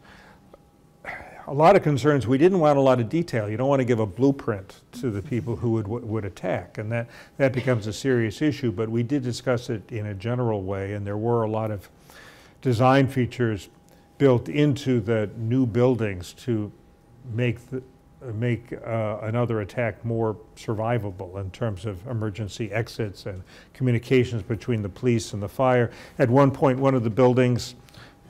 A lot of concerns, we didn't want a lot of detail. You don't want to give a blueprint to the people who would attack, and that becomes a serious issue, but we did discuss it in a general way, and there were a lot of design features built into the new buildings to make another attack more survivable in terms of emergency exits and communications between the police and the fire. At one point, one of the buildings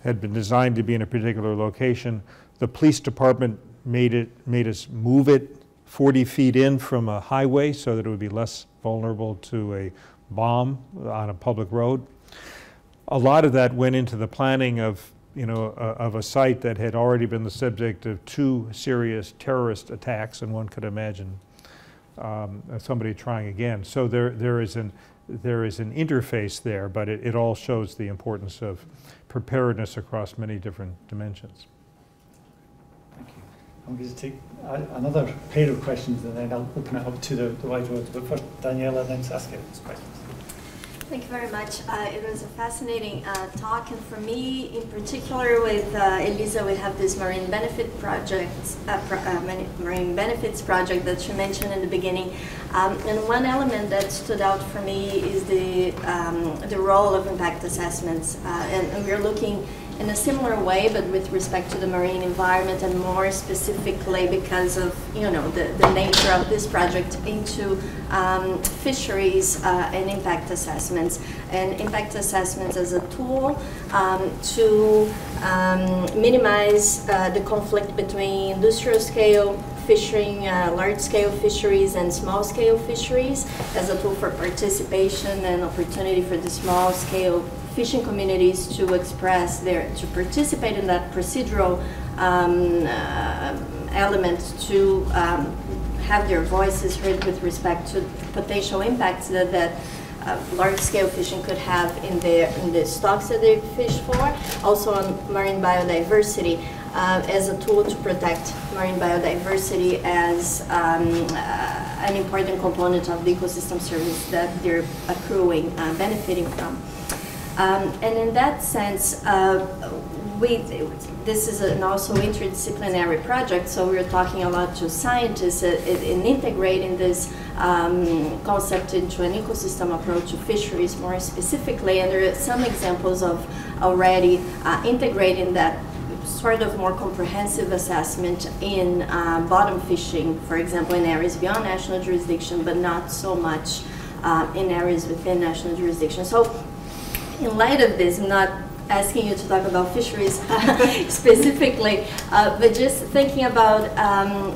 had been designed to be in a particular location. The police department made us move it 40 feet in from a highway so that it would be less vulnerable to a bomb on a public road. A lot of that went into the planning of a site that had already been the subject of 2 serious terrorist attacks, and one could imagine somebody trying again. So there is an interface there, but it all shows the importance of preparedness across many different dimensions. Thank you. I'm going to take another pair of questions, and then I'll open it up to the wide world. But first, Daniela, and then Saskia, those questions. Thank you very much. It was a fascinating talk, and for me, in particular, with Elisa, we have this marine benefit project, marine benefits project that you mentioned in the beginning. And one element that stood out for me is the role of impact assessments, and we're looking in a similar way, but with respect to the marine environment, and more specifically because of the nature of this project into fisheries and impact assessments. And impact assessments as a tool to minimize the conflict between industrial scale fishing, large-scale fisheries and small-scale fisheries, as a tool for participation and opportunity for the small-scale fishing communities to express to participate in that procedural element, to have their voices heard with respect to potential impacts that large-scale fishing could have in the stocks that they fish for, also on marine biodiversity, as a tool to protect marine biodiversity as an important component of the ecosystem service that they're accruing, benefiting from. And in that sense, this is an also interdisciplinary project, so we're talking a lot to scientists in integrating this concept into an ecosystem approach to fisheries more specifically, and there are some examples of already integrating that sort of more comprehensive assessment in bottom fishing, for example, in areas beyond national jurisdiction, but not so much in areas within national jurisdiction. So in light of this, I'm not asking you to talk about fisheries specifically, but just thinking about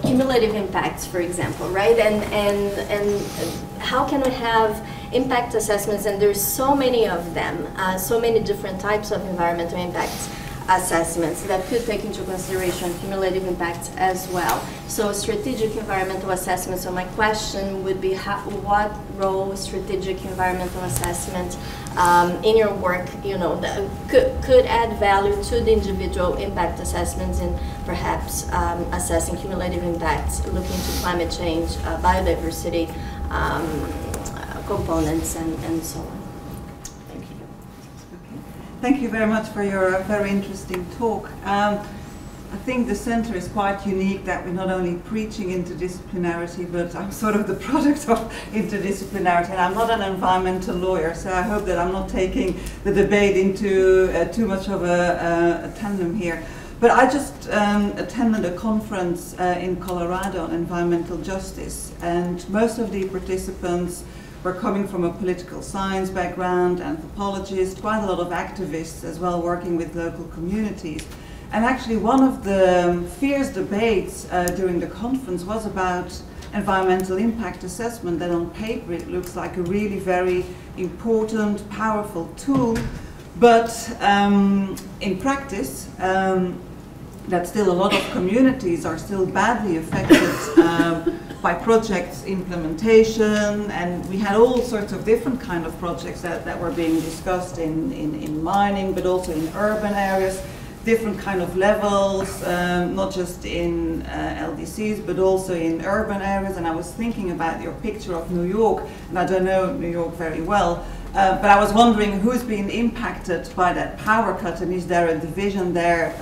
cumulative impacts, for example, right? And how can we have impact assessments, and there's so many of them, so many different types of environmental impacts assessments that could take into consideration cumulative impacts as well. So strategic environmental assessment, so my question would be what role strategic environmental assessment in your work, that could add value to the individual impact assessments in perhaps assessing cumulative impacts, looking to climate change, biodiversity components, and so on. Thank you very much for your very interesting talk. I think the centre is quite unique that we're not only preaching interdisciplinarity, but I'm sort of the product of interdisciplinarity, and I'm not an environmental lawyer, so I hope that I'm not taking the debate into too much of a tandem here. But I just attended a conference in Colorado on environmental justice, and most of the participants were coming from a political science background, anthropologists, quite a lot of activists as well, working with local communities. And actually one of the fierce debates during the conference was about environmental impact assessment, that on paper it looks like a really very important, powerful tool, but in practice, that still a lot of communities are still badly affected by projects implementation, and we had all sorts of different kind of projects that were being discussed in mining, but also in urban areas, different kind of levels, not just in LDCs, but also in urban areas. And I was thinking about your picture of New York, and I don't know New York very well, but I was wondering who's been impacted by that power cut, and is there a division there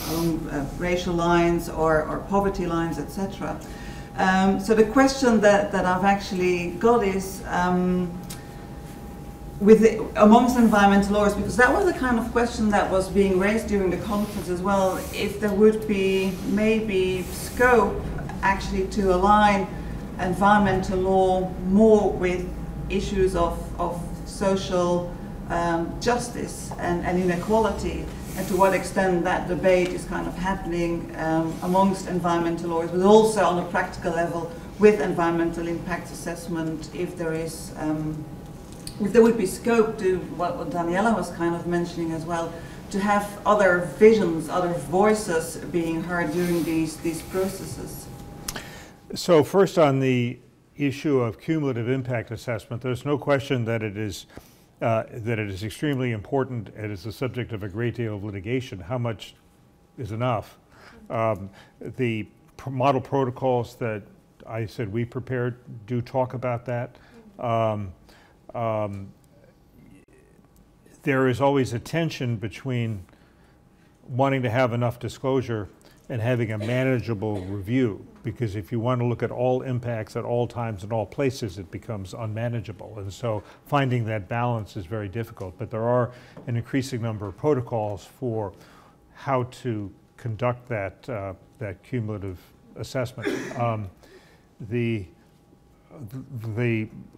along racial lines or poverty lines, etc. So the question that I've actually got is, amongst environmental lawyers, because that was the kind of question that was being raised during the conference as well, if there would be maybe scope actually to align environmental law more with issues of social justice and inequality, and to what extent that debate is kind of happening amongst environmental lawyers, but also on a practical level with environmental impact assessment, if there is, if there would be scope to what Daniela was kind of mentioning as well, to have other visions, other voices being heard during these processes. So first, on the issue of cumulative impact assessment, there's no question that it is extremely important and is the subject of a great deal of litigation. How much is enough? The model protocols that I said we prepared do talk about that. there is always a tension between wanting to have enough disclosure and having a manageable review, because if you want to look at all impacts at all times and all places, it becomes unmanageable. And so finding that balance is very difficult. But there are an increasing number of protocols for how to conduct that, that cumulative assessment. The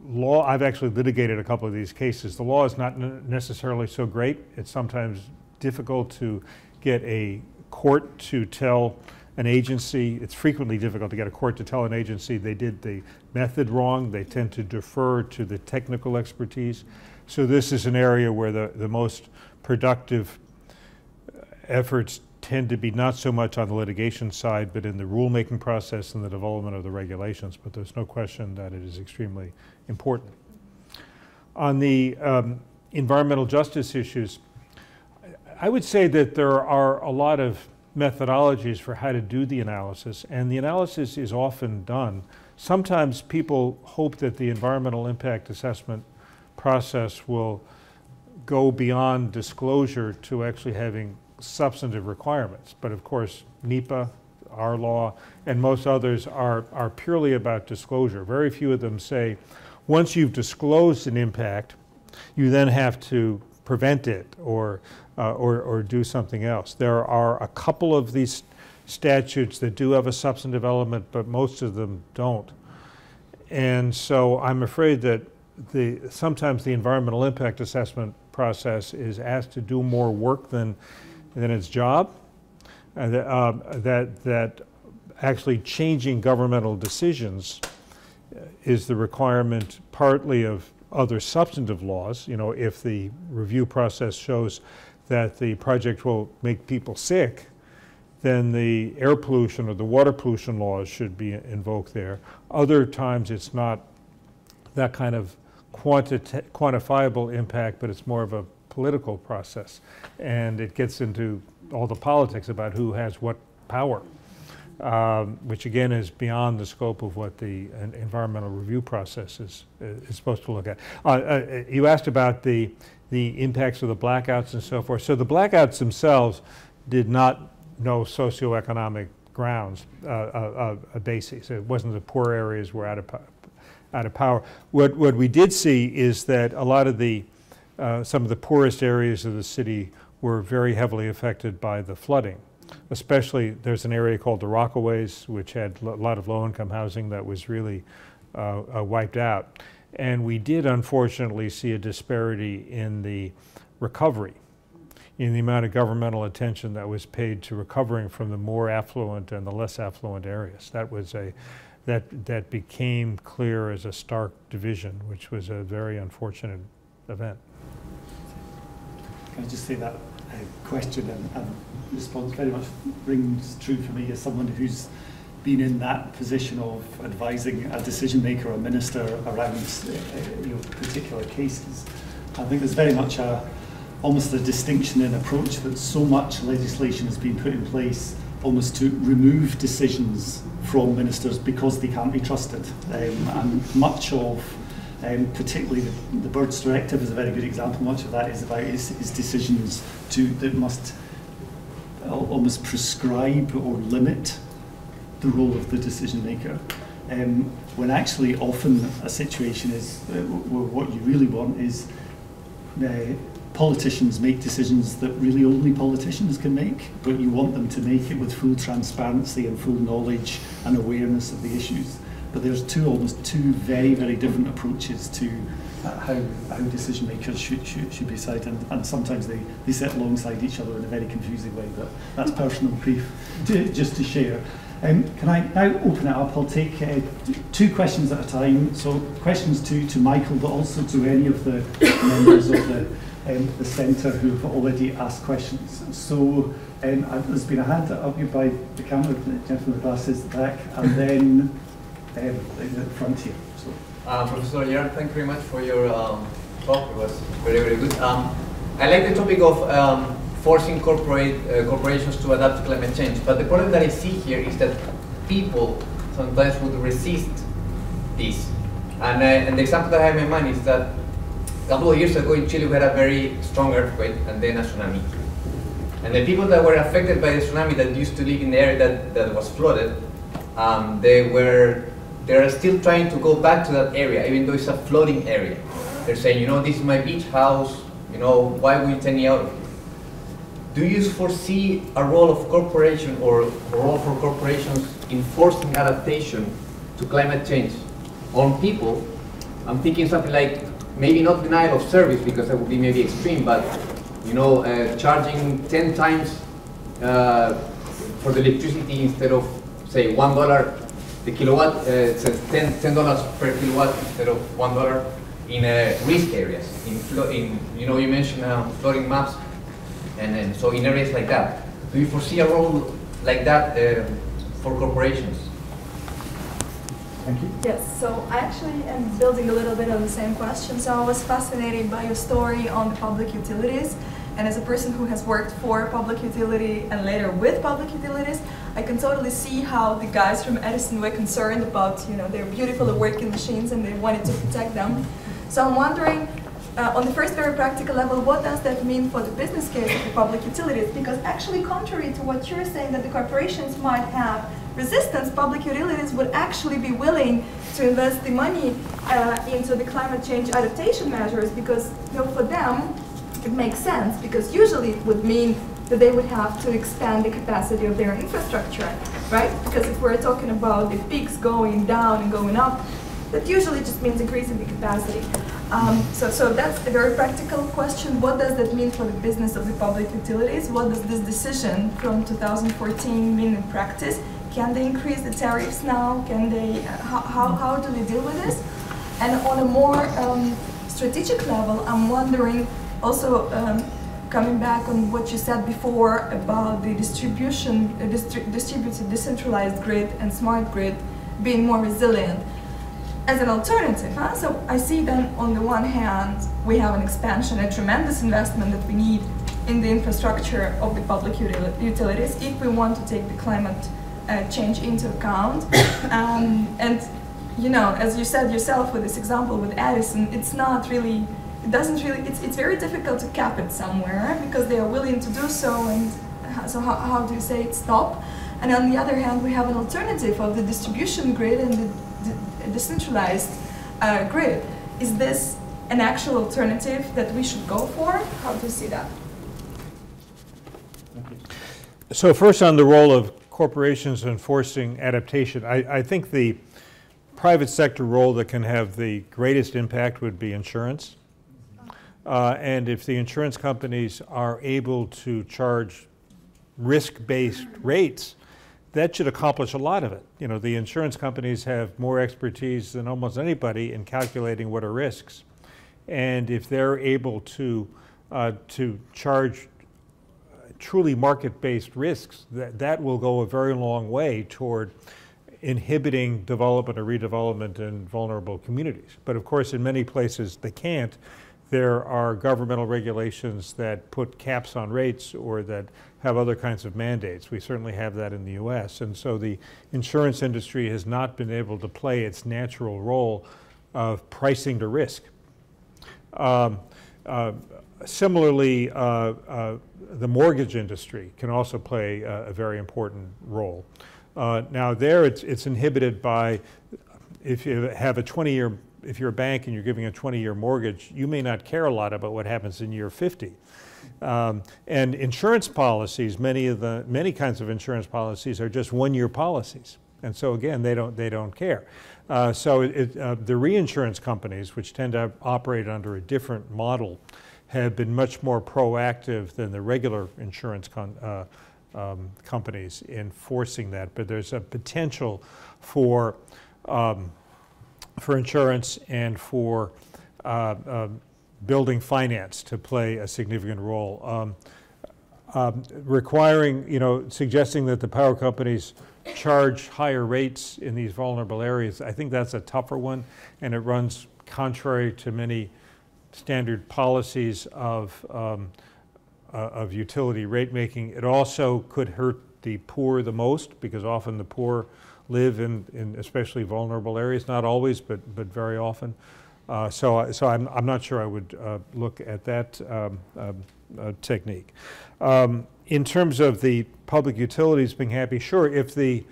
law, I've actually litigated a couple of these cases. The law is not necessarily so great. It's sometimes difficult to get a court to tell an agency, it's frequently difficult to get a court to tell an agency they did the method wrong. They tend to defer to the technical expertise. So this is an area where the most productive efforts tend to be not so much on the litigation side, but in the rulemaking process and the development of the regulations. But there's no question that it is extremely important. On the environmental justice issues, I would say that there are a lot of methodologies for how to do the analysis, and the analysis is often done. Sometimes people hope that the environmental impact assessment process will go beyond disclosure to actually having substantive requirements. But of course, NEPA, our law, and most others are purely about disclosure. Very few of them say, once you've disclosed an impact, you then have to prevent it or do something else. There are a couple of these statutes that do have a substantive element, but most of them don't. And so I'm afraid that sometimes the environmental impact assessment process is asked to do more work than its job, that actually changing governmental decisions is the requirement partly of other substantive laws. You know, if the review process shows that the project will make people sick, then the air pollution or the water pollution laws should be invoked there. Other times it's not that kind of quantifiable impact, but it's more of a political process. And it gets into all the politics about who has what power, which again is beyond the scope of what the environmental review process is supposed to look at. You asked about the impacts of the blackouts and so forth. So the blackouts themselves did not know socioeconomic grounds, bases. It wasn't the poor areas were out of power. What we did see is that a lot of the some of the poorest areas of the city were very heavily affected by the flooding. Especially, there's an area called the Rockaways, which had a lot of low-income housing that was really wiped out. And we did, unfortunately, see a disparity in the recovery, in the amount of governmental attention that was paid to recovering from the more affluent and the less affluent areas. That was that became clear as a stark division, which was a very unfortunate event. Can I just say that question and response very much rings true for me as someone who's been in that position of advising a decision maker or a minister around particular cases. I think there's very much almost a distinction in approach that so much legislation has been put in place almost to remove decisions from ministers because they can't be trusted. And much of particularly the Birds Directive is a very good example. Much of that is about his decisions that must almost prescribe or limit the role of the decision maker. When actually often a situation is what you really want is politicians make decisions that really only politicians can make, but you want them to make it with full transparency and full knowledge and awareness of the issues. But there's almost two very, very different approaches to how decision makers should be decided, and sometimes they sit alongside each other in a very confusing way, but that's personal brief just to share. Can I now open it up? I'll take two questions at a time. So questions to Michael, but also to any of the members of the centre who've already asked questions. So there's been a hand up here by the camera, the gentleman with glasses at the back, and then in the front here. So. Professor Gerrard, thank you very much for your talk. It was very, very good. I like the topic of forcing corporations to adapt to climate change, but the problem that I see here is that people sometimes would resist this. And the example that I have in mind is that a couple of years ago in Chile we had a very strong earthquake and then a tsunami. And the people that were affected by the tsunami that used to live in the area that was flooded, they are still trying to go back to that area, even though it's a flooding area. They're saying, you know, this is my beach house, you know, why would you take me out of it? Do you foresee a role of corporation or a role for corporations enforcing adaptation to climate change on people? I'm thinking something like, maybe not denial of service, because that would be maybe extreme, but you know, charging 10 times for the electricity instead of, say, $1 the kilowatt, it's $10 per kilowatt instead of $1 in risk areas. In you know, you mentioned flooding maps, and so in areas like that, do you foresee a role like that for corporations? Thank you. Yes, so I actually am building a little bit on the same question. So I was fascinated by your story on the public utilities. And as a person who has worked for public utility and later with public utilities, I can totally see how the guys from Edison were concerned about, you know, their beautiful working machines and they wanted to protect them. So I'm wondering, on the first very practical level, what does that mean for the business case of the public utilities? Because actually, contrary to what you're saying, that the corporations might have resistance, public utilities would actually be willing to invest the money into the climate change adaptation measures, because, you know, for them it makes sense, because usually it would mean that they would have to expand the capacity of their infrastructure, right? Because if we're talking about the peaks going down and going up, that usually just means increasing the capacity. So that's a very practical question. What does that mean for the business of the public utilities? What does this decision from 2014 mean in practice? Can they increase the tariffs now? Can they? How do they deal with this? And on a more strategic level, I'm wondering also, coming back on what you said before about the distributed, decentralized grid and smart grid being more resilient as an alternative. So I see then on the one hand, we have an expansion, a tremendous investment that we need in the infrastructure of the public utilities if we want to take the climate change into account. And, you know, as you said yourself with this example with Edison, it's not really, it doesn't really, it's very difficult to cap it somewhere because they are willing to do so, and so how do you say it, stop? And on the other hand, we have an alternative of the distribution grid and the decentralized grid. Is this an actual alternative that we should go for? How do you see that? So first, on the role of corporations enforcing adaptation, I think the private sector role that can have the greatest impact would be insurance. And if the insurance companies are able to charge risk-based rates, that should accomplish a lot of it. You know, the insurance companies have more expertise than almost anybody in calculating what are risks. And if they're able to charge truly market-based risks, that will go a very long way toward inhibiting development or redevelopment in vulnerable communities. But of course, in many places they can't. There are governmental regulations that put caps on rates or that have other kinds of mandates. We certainly have that in the US. And so the insurance industry has not been able to play its natural role of pricing to risk. Similarly, the mortgage industry can also play a very important role. Now there it's inhibited by, if you have a 20-year, if you're a bank and you're giving a 20-year mortgage, you may not care a lot about what happens in year 50. And insurance policies, many kinds of insurance policies are just one-year policies. And so again, they don't care. The reinsurance companies, which tend to operate under a different model, have been much more proactive than the regular insurance companies in forcing that. But there's a potential for insurance and for building finance to play a significant role. Requiring, you know, suggesting that the power companies charge higher rates in these vulnerable areas, I think that's a tougher one, and it runs contrary to many standard policies of utility rate making. It also could hurt the poor the most, because often the poor live in especially vulnerable areas, not always, but very often. So I'm not sure I would look at that technique. In terms of the public utilities being happy, sure, if the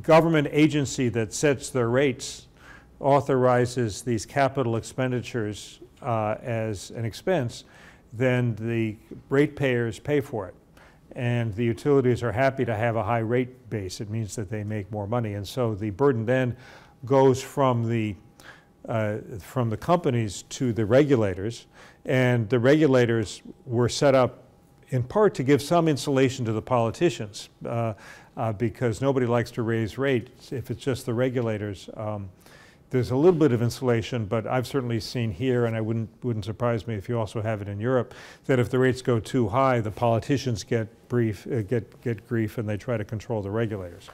government agency that sets their rates authorizes these capital expenditures as an expense, then the ratepayers pay for it. And the utilities are happy to have a high rate base. It means that they make more money. And so the burden then goes from the companies to the regulators. And the regulators were set up in part to give some insulation to the politicians because nobody likes to raise rates if it's just the regulators. There's a little bit of insulation, but I've certainly seen here, and I wouldn't surprise me if you also have it in Europe, that if the rates go too high, the politicians get grief, and they try to control the regulators.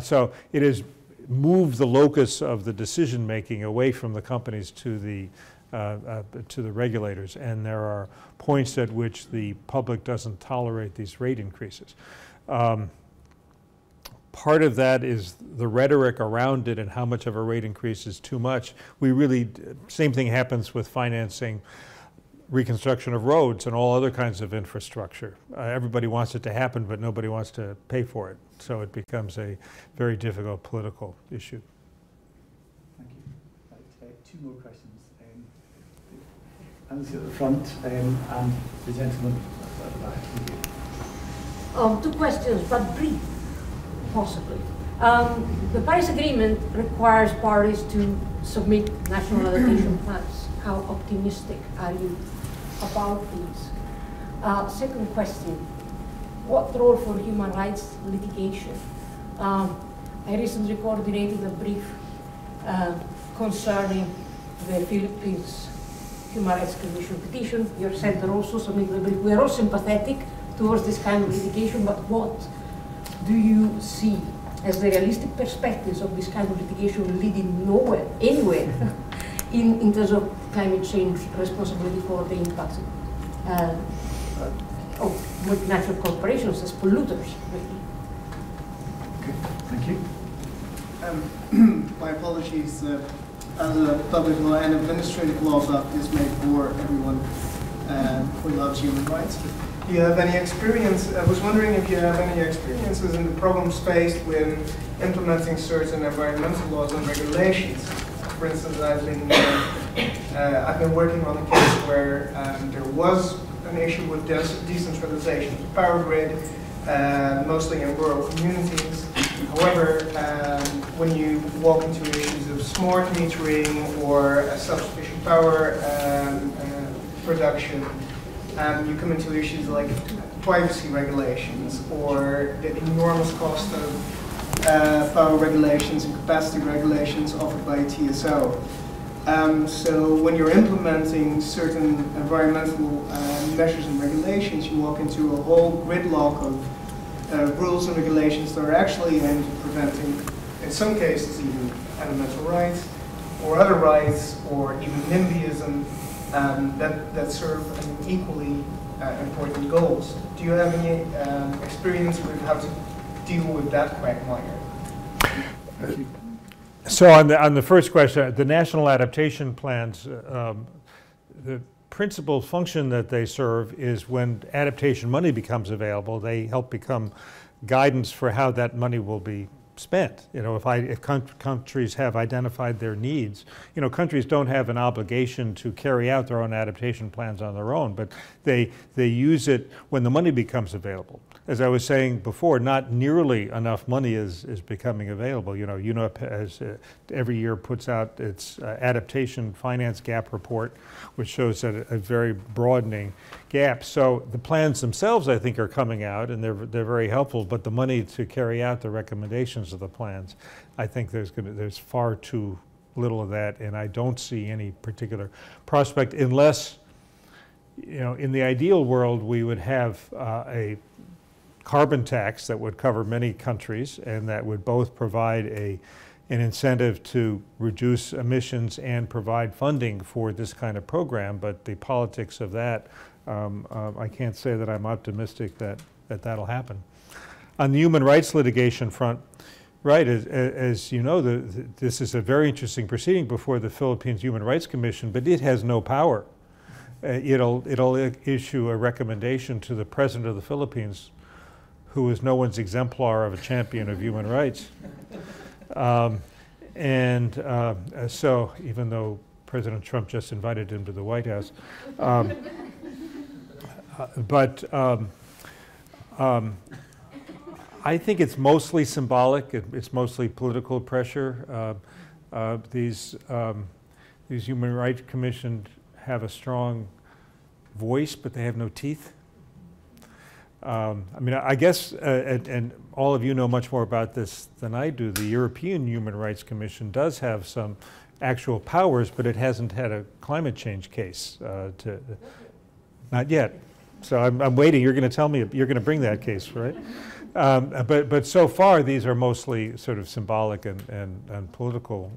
So it has moved the locus of the decision making away from the companies to the regulators, and there are points at which the public doesn't tolerate these rate increases. Part of that is the rhetoric around it and how much of a rate increase is too much. Same thing happens with financing reconstruction of roads and all other kinds of infrastructure. Everybody wants it to happen, but nobody wants to pay for it. So it becomes a very difficult political issue. Thank you. Right, two more questions. Alice at the front, and the gentleman at the back. Thank you. Two questions, but brief. Possibly. The Paris Agreement requires parties to submit national adaptation plans. How optimistic are you about these? Second question, what role for human rights litigation? I recently coordinated a brief concerning the Philippines Human Rights Commission petition. Your center also submitted a brief. We are all sympathetic towards this kind of litigation, but what do you see as the realistic perspectives of this kind of litigation leading nowhere, anywhere, in terms of climate change responsibility for the impacts of multinational corporations as polluters, really? Okay, thank you. My apologies. As a public law and administrative law buff, this may bore everyone who loves human rights. Do you have any experience? I was wondering if you have any experiences in the problems faced with implementing certain environmental laws and regulations. For instance, I've been working on a case where there was an issue with decentralization of the power grid, mostly in rural communities. However, when you walk into issues of smart metering or self-sufficient power production, you come into issues like privacy regulations or the enormous cost of power regulations and capacity regulations offered by TSO. So when you're implementing certain environmental measures and regulations, you walk into a whole gridlock of rules and regulations that are actually aimed at preventing, in some cases, even elemental rights or other rights or even NIMBYism that serve equally important goals. Do you have any experience with how to deal with that quagmire? Thank you. So on the first question, the national adaptation plans, the principal function that they serve is when adaptation money becomes available, they help become guidance for how that money will be spent. You know, if countries have identified their needs, you know, countries don't have an obligation to carry out their own adaptation plans on their own, but they use it when the money becomes available. As I was saying before, not nearly enough money is becoming available. You know, UNEP every year puts out its adaptation finance gap report, which shows a very broadening gap. So the plans themselves, I think, are coming out, and they're very helpful. But the money to carry out the recommendations of the plans, I think there's far too little of that, and I don't see any particular prospect unless, you know, in the ideal world, we would have a carbon tax that would cover many countries and that would both provide an incentive to reduce emissions and provide funding for this kind of program. But the politics of that, I can't say that I'm optimistic that that'll happen. On the human rights litigation front, Right, as you know, this is a very interesting proceeding before the Philippines Human Rights Commission, but it has no power. It'll issue a recommendation to the President of the Philippines, who is no one's exemplar of a champion of human rights. So even though President Trump just invited him to the White House, I think it's mostly symbolic. It's mostly political pressure. These Human Rights Commission have a strong voice, but they have no teeth. I mean, I guess, and all of you know much more about this than I do, the European Human Rights Commission does have some actual powers, but it hasn't had a climate change case, not yet. So I'm waiting. You're going to tell me, you're going to bring that case, right? But so far, these are mostly sort of symbolic and political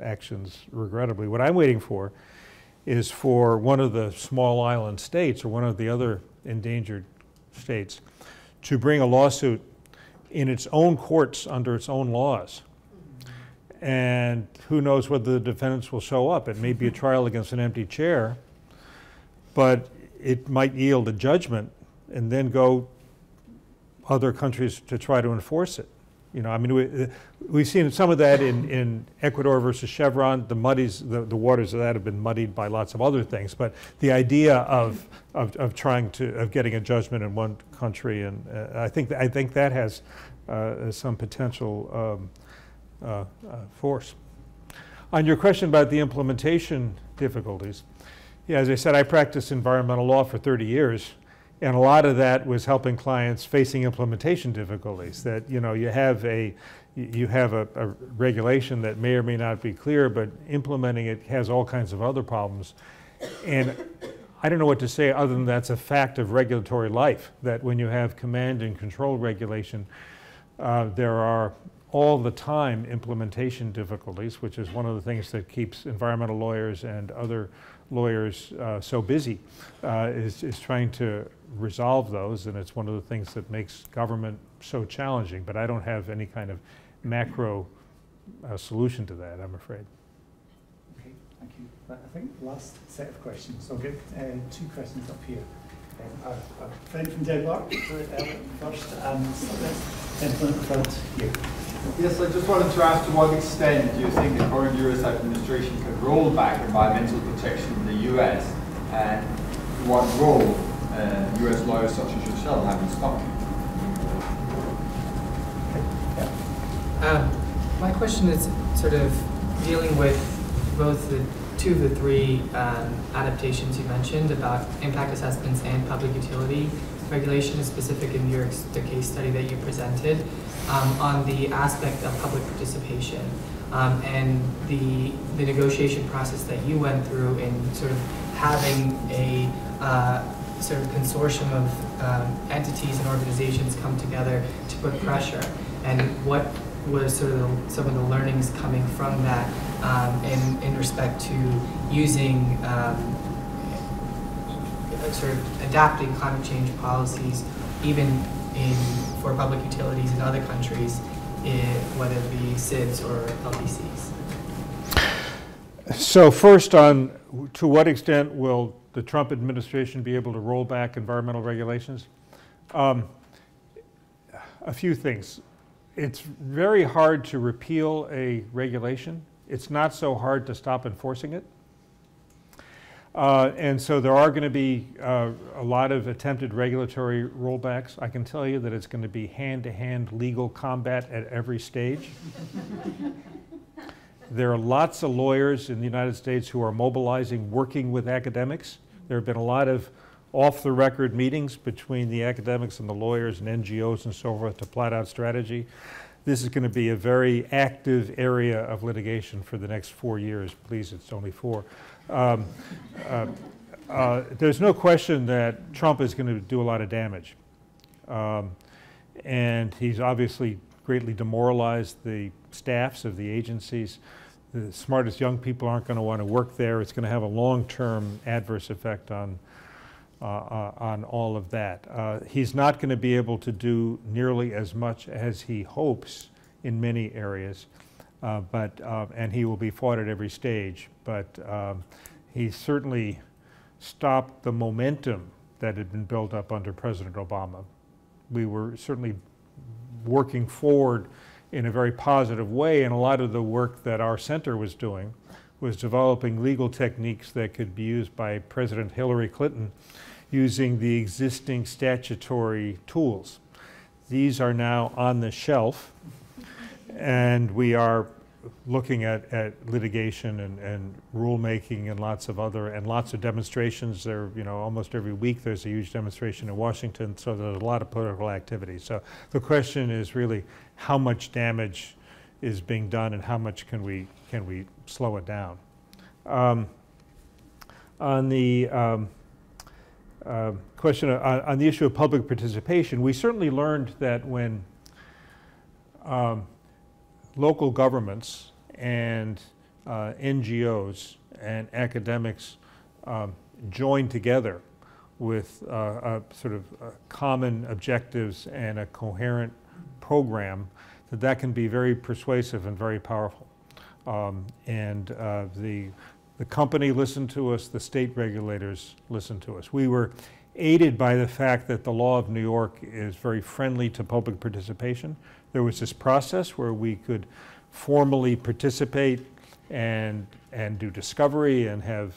actions, regrettably. What I'm waiting for is for one of the small island states or one of the other endangered states to bring a lawsuit in its own courts under its own laws. And who knows whether the defendants will show up. It may be a trial against an empty chair, but it might yield a judgment and then go other countries to try to enforce it. You know, I mean, we've seen some of that in Ecuador versus Chevron. The waters of that have been muddied by lots of other things. But the idea of getting a judgment in one country, and I think that has some potential force. On your question about the implementation difficulties, yeah, as I said, I practiced environmental law for 30 years. And a lot of that was helping clients facing implementation difficulties. That you have a regulation that may or may not be clear, but implementing it has all kinds of other problems. And I don't know what to say other than that's a fact of regulatory life. That when you have command and control regulation, there are all the time implementation difficulties, which is one of the things that keeps environmental lawyers and other lawyers so busy, is trying to resolve those, and it's one of the things that makes government so challenging. But I don't have any kind of macro solution to that, I'm afraid. Okay, thank you. I think last set of questions. I'll get 2 questions up here. Our friend from Denmark first, and gentleman at the front here. Yes, I just wanted to ask, to what extent do you think the current US administration can roll back environmental protection in the US, and what role US lawyers such as yourself have in stopping it? My question is sort of dealing with both the 2 of the 3 adaptations you mentioned about impact assessments and public utility regulation, specific in the case study that you presented, on the aspect of public participation and the negotiation process that you went through in sort of having a sort of consortium of entities and organizations come together to put pressure, and what was sort of some of the learnings coming from that in respect to using sort of adapting climate change policies, even for public utilities in other countries, whether it be SIDs or LDCs. So first, on to what extent will the Trump administration be able to roll back environmental regulations? A few things. It's very hard to repeal a regulation. It's not so hard to stop enforcing it. And so there are going to be a lot of attempted regulatory rollbacks. I can tell you that it's going to be hand-to-hand legal combat at every stage. There are lots of lawyers in the United States who are mobilizing, working with academics. There have been a lot of off-the-record meetings between the academics and the lawyers and NGOs and so forth to plot out strategy. This is going to be a very active area of litigation for the next 4 years. Please, it's only 4. There's no question that Trump is going to do a lot of damage. And he's obviously greatly demoralized the staffs of the agencies. The smartest young people aren't going to want to work there. It's going to have a long-term adverse effect on all of that. He's not going to be able to do nearly as much as he hopes in many areas. And he will be fought at every stage, but he certainly stopped the momentum that had been built up under President Obama. We were certainly working forward in a very positive way, and a lot of the work that our center was doing was developing legal techniques that could be used by President Hillary Clinton using the existing statutory tools. These are now on the shelf, and we are looking at litigation and rulemaking and lots of demonstrations. There, almost every week there's a huge demonstration in Washington, so there's a lot of political activity. So the question is really how much damage is being done and how much can we slow it down. On the question on the issue of public participation, we certainly learned that when local governments and NGOs and academics join together with sort of common objectives and a coherent program, that can be very persuasive and very powerful. The company listened to us, the state regulators listened to us. We were aided by the fact that the law of New York is very friendly to public participation. There was this process where we could formally participate and do discovery and have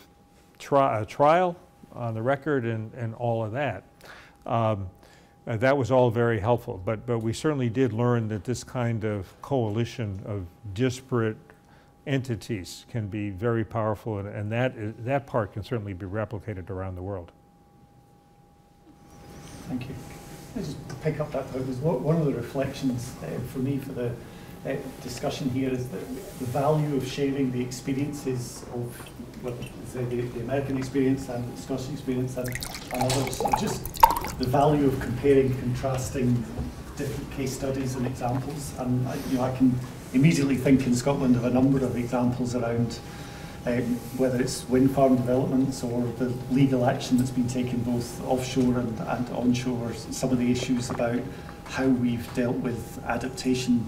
a trial on the record and all of that. That was all very helpful, but we certainly did learn that this kind of coalition of disparate entities can be very powerful, and that part can certainly be replicated around the world. Thank you. I just pick up that point, because one of the reflections for me for the discussion here is that the value of sharing the experiences of the American experience and the Scottish experience and others, just the value of comparing, contrasting different case studies and examples. And I can immediately think in Scotland of a number of examples around whether it's wind farm developments or the legal action that's been taken both offshore and onshore, some of the issues about how we've dealt with adaptation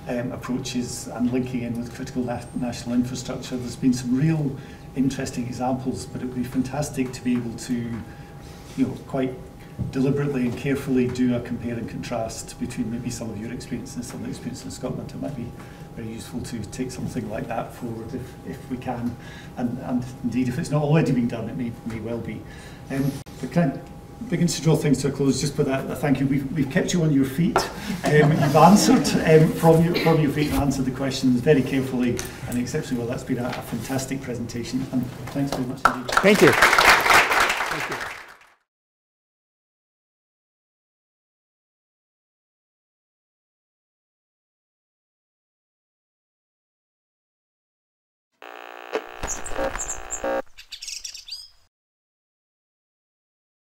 approaches and linking in with critical national infrastructure. There's been some real interesting examples, but it would be fantastic to be able to, quite deliberately and carefully do a compare and contrast between maybe some of your experience and some of the experience in Scotland. It might be very useful to take something like that forward if we can, and indeed if it's not already being done, it may well be. But kind of begins to draw things to a close just with a thank you. We've kept you on your feet. You've answered from your feet and answered the questions very carefully and exceptionally well. That's been a fantastic presentation, and thanks very much indeed. Thank you. Thank you. Thanks.